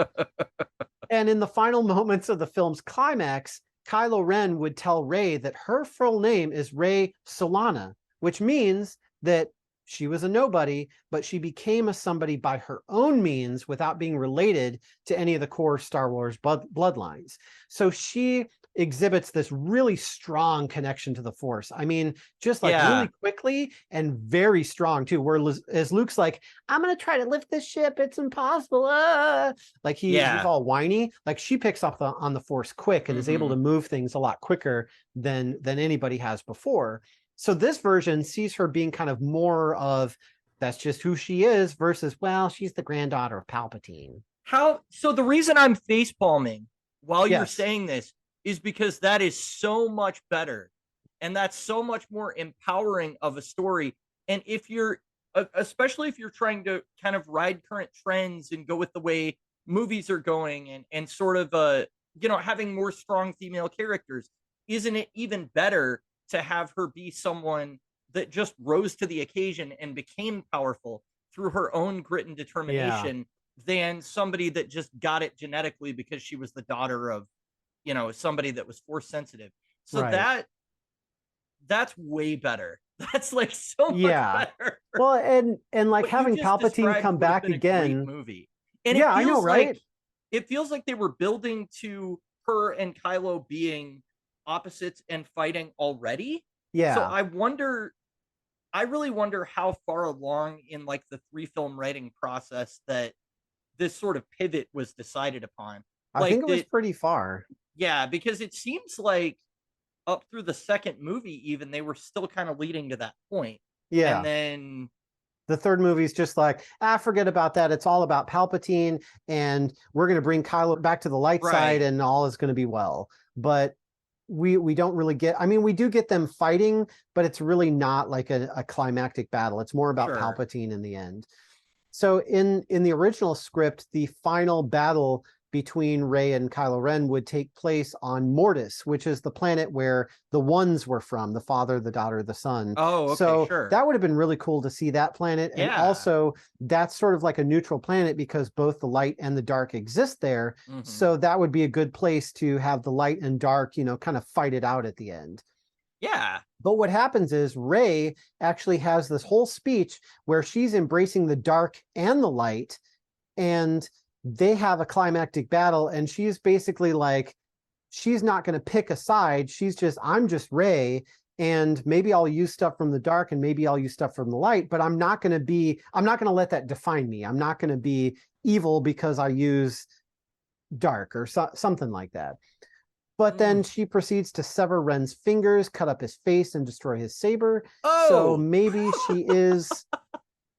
And in the final moments of the film's climax, Kylo Ren would tell Rey that her full name is Rey Solana, which means that she was a nobody, but she became a somebody by her own means without being related to any of the core Star Wars bloodlines. So she exhibits this really strong connection to the Force. I mean, just like really quickly and very strong too, where as Luke's like, I'm going to try to lift this ship. It's impossible. Like he's all whiny. Like she picks up on the Force quick and is able to move things a lot quicker than anybody has before. So this version sees her being kind of more of, that's just who she is, versus, well, she's the granddaughter of Palpatine. So the reason I'm facepalming while you're saying this is because that is so much better. And that's so much more empowering of a story. And if you're, especially if you're trying to kind of ride current trends and go with the way movies are going and sort of, having more strong female characters, isn't it even better to have her be someone that just rose to the occasion and became powerful through her own grit and determination than somebody that just got it genetically because she was the daughter of, somebody that was Force sensitive. So that's way better. That's like so much better. Well, and like having Palpatine come back again. Movie. And I know, right? It feels like they were building to her and Kylo being opposites and fighting already. Yeah. So I really wonder how far along in like the 3-film writing process that this sort of pivot was decided upon. I think it was pretty far. Yeah, because it seems like up through the second movie, even they were still kind of leading to that point. Yeah. And then the third movie is just like, forget about that. It's all about Palpatine, and we're going to bring Kylo back to the light side, and all is going to be well. But we don't really get, I mean, we do get them fighting, but it's really not like a climactic battle. It's more about Palpatine in the end. So in the original script, the final battle between Rey and Kylo Ren would take place on Mortis, which is the planet where the ones were from, the father, the daughter, the son. Oh, okay, so that would have been really cool to see that planet. And also that's sort of like a neutral planet because both the light and the dark exist there. So that would be a good place to have the light and dark, kind of fight it out at the end. Yeah. But what happens is Rey actually has this whole speech where she's embracing the dark and the light, and they have a climactic battle, and she's basically like, she's not going to pick a side. She's just, I'm just Rey, and maybe I'll use stuff from the dark and maybe I'll use stuff from the light, but I'm not going to let that define me. I'm not going to be evil because I use dark or something like that. But then she proceeds to sever Ren's fingers, cut up his face, and destroy his saber. So maybe she is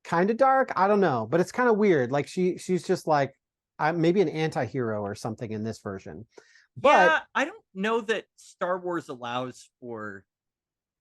kind of dark. I don't know, but it's kind of weird. Like she's just like, maybe an anti-hero or something in this version. But I don't know that Star Wars allows for.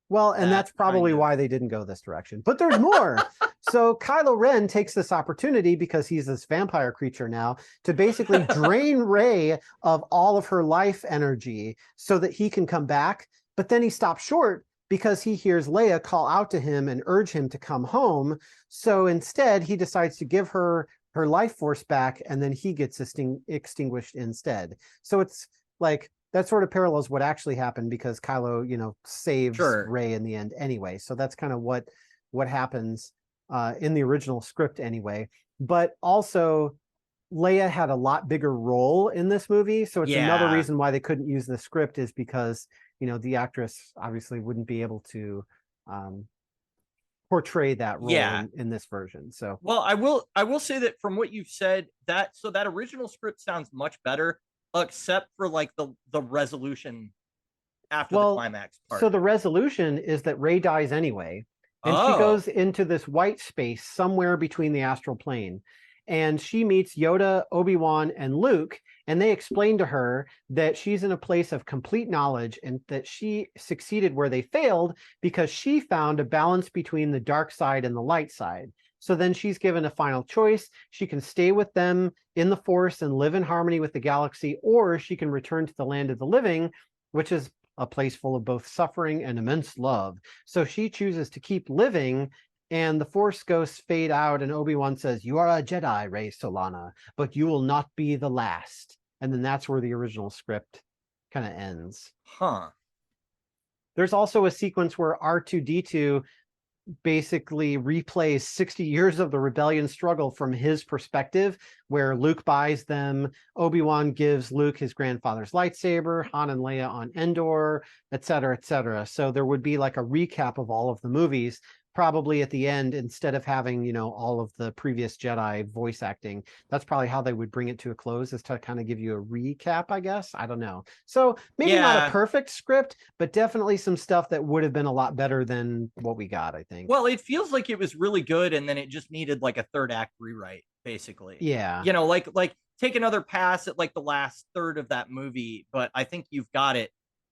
Well, and that's probably why they didn't go this direction. But there's more. So Kylo Ren takes this opportunity, because he's this vampire creature now, to basically drain Rey of all of her life energy so that he can come back. But then he stops short because he hears Leia call out to him and urge him to come home. So instead, he decides to give her life force back, and then he gets extinguished instead. So it's like, that sort of parallels what actually happened, because Kylo, saves Rey in the end anyway. So that's kind of what happens in the original script anyway. But also, Leia had a lot bigger role in this movie. So it's another reason why they couldn't use the script, is because, the actress obviously wouldn't be able to portray that role in this version. So, well, I will say that from what you've said, that original script sounds much better, except for like the resolution after the climax part. So the resolution is that Rey dies anyway, and she goes into this white space somewhere between the astral plane. and she meets Yoda, Obi-Wan, and Luke, and they explain to her that she's in a place of complete knowledge and that she succeeded where they failed because she found a balance between the dark side and the light side. So then she's given a final choice. She can stay with them in the Force and live in harmony with the galaxy, or she can return to the land of the living, which is a place full of both suffering and immense love. So she chooses to keep living, and the Force ghosts fade out, and Obi-Wan says, "You are a Jedi, Rey Solana, but you will not be the last." And then that's where the original script kind of ends. Huh. There's also a sequence where R2-D2 basically replays 60 years of the rebellion struggle from his perspective, where Luke buys them, Obi-Wan gives Luke his grandfather's lightsaber, Han and Leia on Endor, etc., etc. So there would be like a recap of all of the movies, probably at the end, instead of having, you know, all of the previous Jedi voice acting. That's probably how they would bring it to a close, is to kind of give you a recap, I guess. I don't know. So maybe not a perfect script, but definitely some stuff that would have been a lot better than what we got, I think. Well, it feels like it was really good, and then it just needed like a third act rewrite, basically. Yeah. You know, like take another pass at like the last third of that movie, but I think you've got it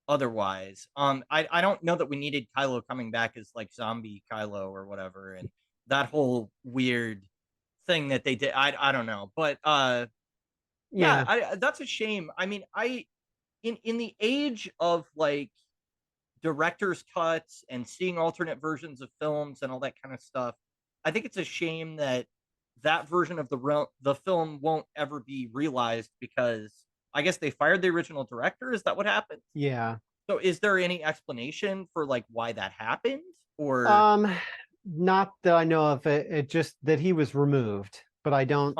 otherwise. I don't know that we needed Kylo coming back as like zombie Kylo or whatever, and that whole weird thing that they did. I don't know, but that's a shame. I mean, in the age of like director's cuts and seeing alternate versions of films and all that kind of stuff, I think it's a shame that that version of the film won't ever be realized, because I guess they fired the original director. Is that what happened? Yeah. So is there any explanation for like why that happened? Or not that I know of. It just that he was removed, but I don't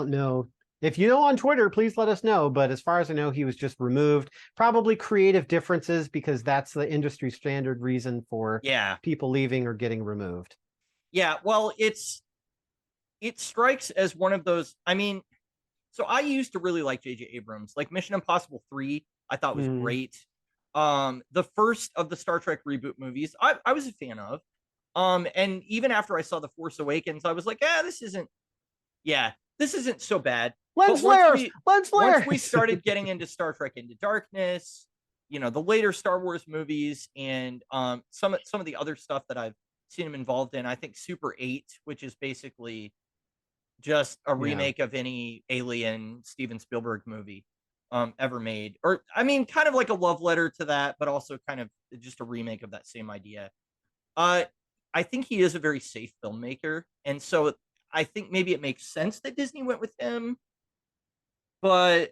know. If you know on Twitter, please let us know. But as far as I know, he was just removed. Probably creative differences, because that's the industry standard reason for people leaving or getting removed. Yeah, well, it strikes as one of those. I mean, so I used to really like J.J. Abrams. Like Mission Impossible 3, I thought was great. The first of the Star Trek reboot movies, I was a fan of. And even after I saw The Force Awakens, I was like, this isn't so bad. Lens flares! Once we started getting into Star Trek Into Darkness, you know, the later Star Wars movies, and some of the other stuff that I've seen him involved in, I think Super 8, which is basically just a remake of any Alien Steven Spielberg movie ever made. Or, I mean, kind of like a love letter to that, but also kind of just a remake of that same idea. I think he is a very safe filmmaker, and so I think maybe it makes sense that Disney went with him. But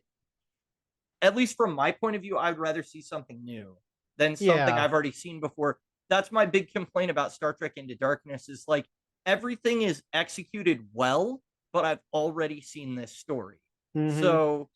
at least from my point of view, I'd rather see something new than something I've already seen before. That's my big complaint about Star Trek Into Darkness, is like everything is executed well, but I've already seen this story. So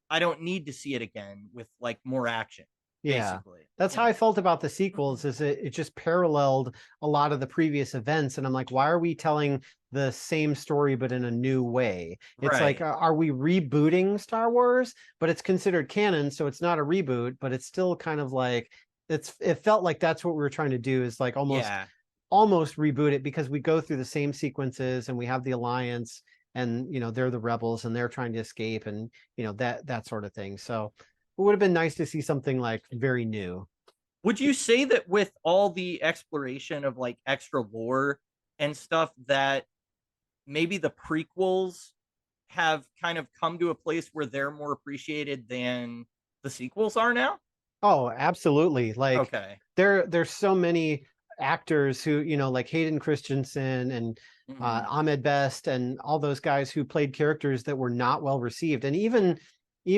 I don't need to see it again with like more action. Basically. That's how I felt about the sequels, is it just paralleled a lot of the previous events, and I'm like, why are we telling the same story but in a new way? It's like, are we rebooting Star Wars? But it's considered canon, so it's not a reboot, but it's still kind of like, it felt like that's what we were trying to do, is like almost reboot it, because we go through the same sequences and we have the Alliance, and you know, they're the rebels and they're trying to escape, and you know, that sort of thing. So it would have been nice to see something like very new. Would you say that with all the exploration of like extra lore and stuff, that maybe the prequels have kind of come to a place where they're more appreciated than the sequels are now? Oh, absolutely. Like, there's so many actors who, you know, like Hayden Christensen and Ahmed Best and all those guys who played characters that were not well received. And even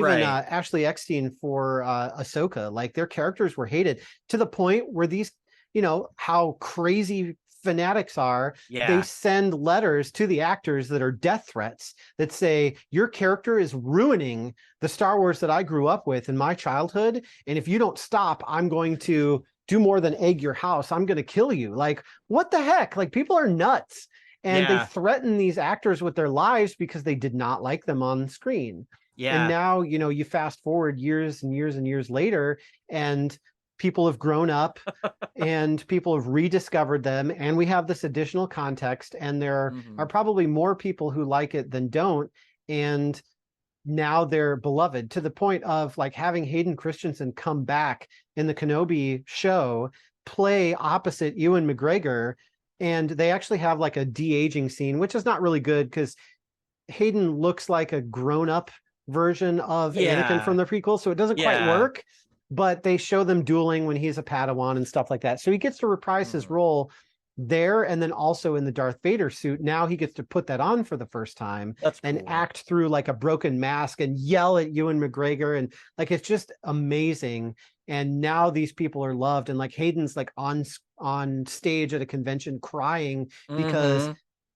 Ashley Eckstein for Ahsoka, like their characters were hated to the point where these, you know, how crazy fanatics are. They send letters to the actors that are death threats that say, your character is ruining the Star Wars that I grew up with in my childhood, and if you don't stop, I'm going to do more than egg your house. I'm going to kill you. Like, what the heck? Like, people are nuts. And they threaten these actors with their lives because they did not like them on screen. And now, you know, you fast forward years and years and years later, and people have grown up and people have rediscovered them, and we have this additional context, and there are probably more people who like it than don't, and now they're beloved to the point of like having Hayden Christensen come back in the Kenobi show, play opposite Ewan McGregor, and they actually have like a de-aging scene, which is not really good because Hayden looks like a grown-up version of Anakin from the prequel, so it doesn't quite work, but they show them dueling when he's a Padawan and stuff like that, so he gets to reprise his role there, and then also in the Darth Vader suit. Now he gets to put that on for the first time and act through like a broken mask and yell at Ewan McGregor, and like it's just amazing. And now these people are loved, and like Hayden's like on stage at a convention crying because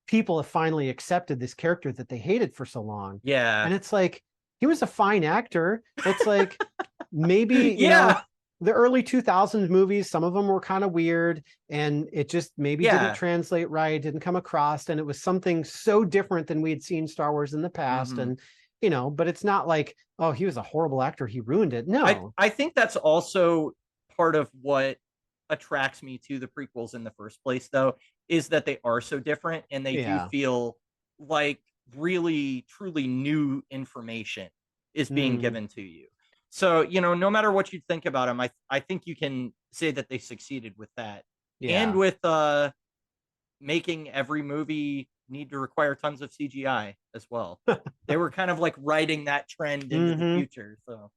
people have finally accepted this character that they hated for so long. And it's like, he was a fine actor. It's like maybe you know, the early 2000s movies, some of them were kind of weird, and it just maybe didn't translate right, didn't come across, and it was something so different than we had seen Star Wars in the past. And you know, but it's not like, oh, he was a horrible actor, he ruined it. No, I think that's also part of what attracts me to the prequels in the first place, though, is that they are so different, and they do feel like really truly new information is being given to you. So, you know, no matter what you think about them, I think you can say that they succeeded with that. And with making every movie need to require tons of CGI as well. They were kind of like riding that trend into the future. So,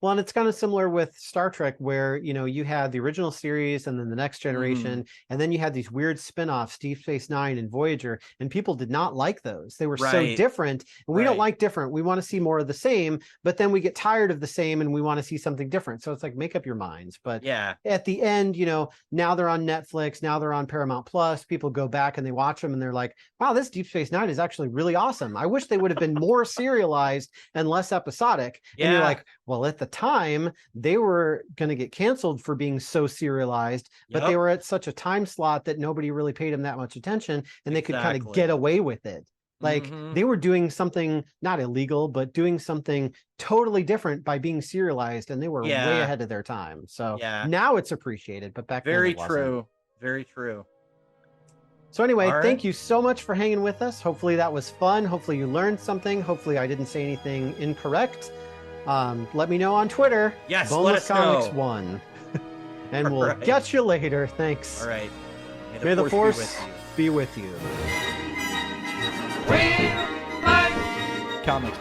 well, and it's kind of similar with Star Trek, where, you know, you had the original series and then the Next Generation, and then you had these weird spin-offs, Deep Space Nine and Voyager, and people did not like those. They were so different, and we don't like different. We want to see more of the same, but then we get tired of the same and we want to see something different. So it's like, make up your minds. But at the end, you know, now they're on Netflix, now they're on Paramount Plus. People go back and they watch them and they're like, wow, this Deep Space Nine is actually really awesome. I wish they would have been more serialized and less episodic. And you're like, well, at the time they were going to get canceled for being so serialized, but they were at such a time slot that nobody really paid them that much attention, and they could kind of get away with it. Like they were doing something not illegal, but doing something totally different by being serialized, and they were way ahead of their time. So now it's appreciated, but back then it wasn't. Very true. So anyway, thank you so much for hanging with us. Hopefully that was fun. Hopefully you learned something. Hopefully I didn't say anything incorrect. Let me know on Twitter. Yes, Boneless Comics 1. And we'll catch you later. Thanks. All right. May the Force be with you. Comic.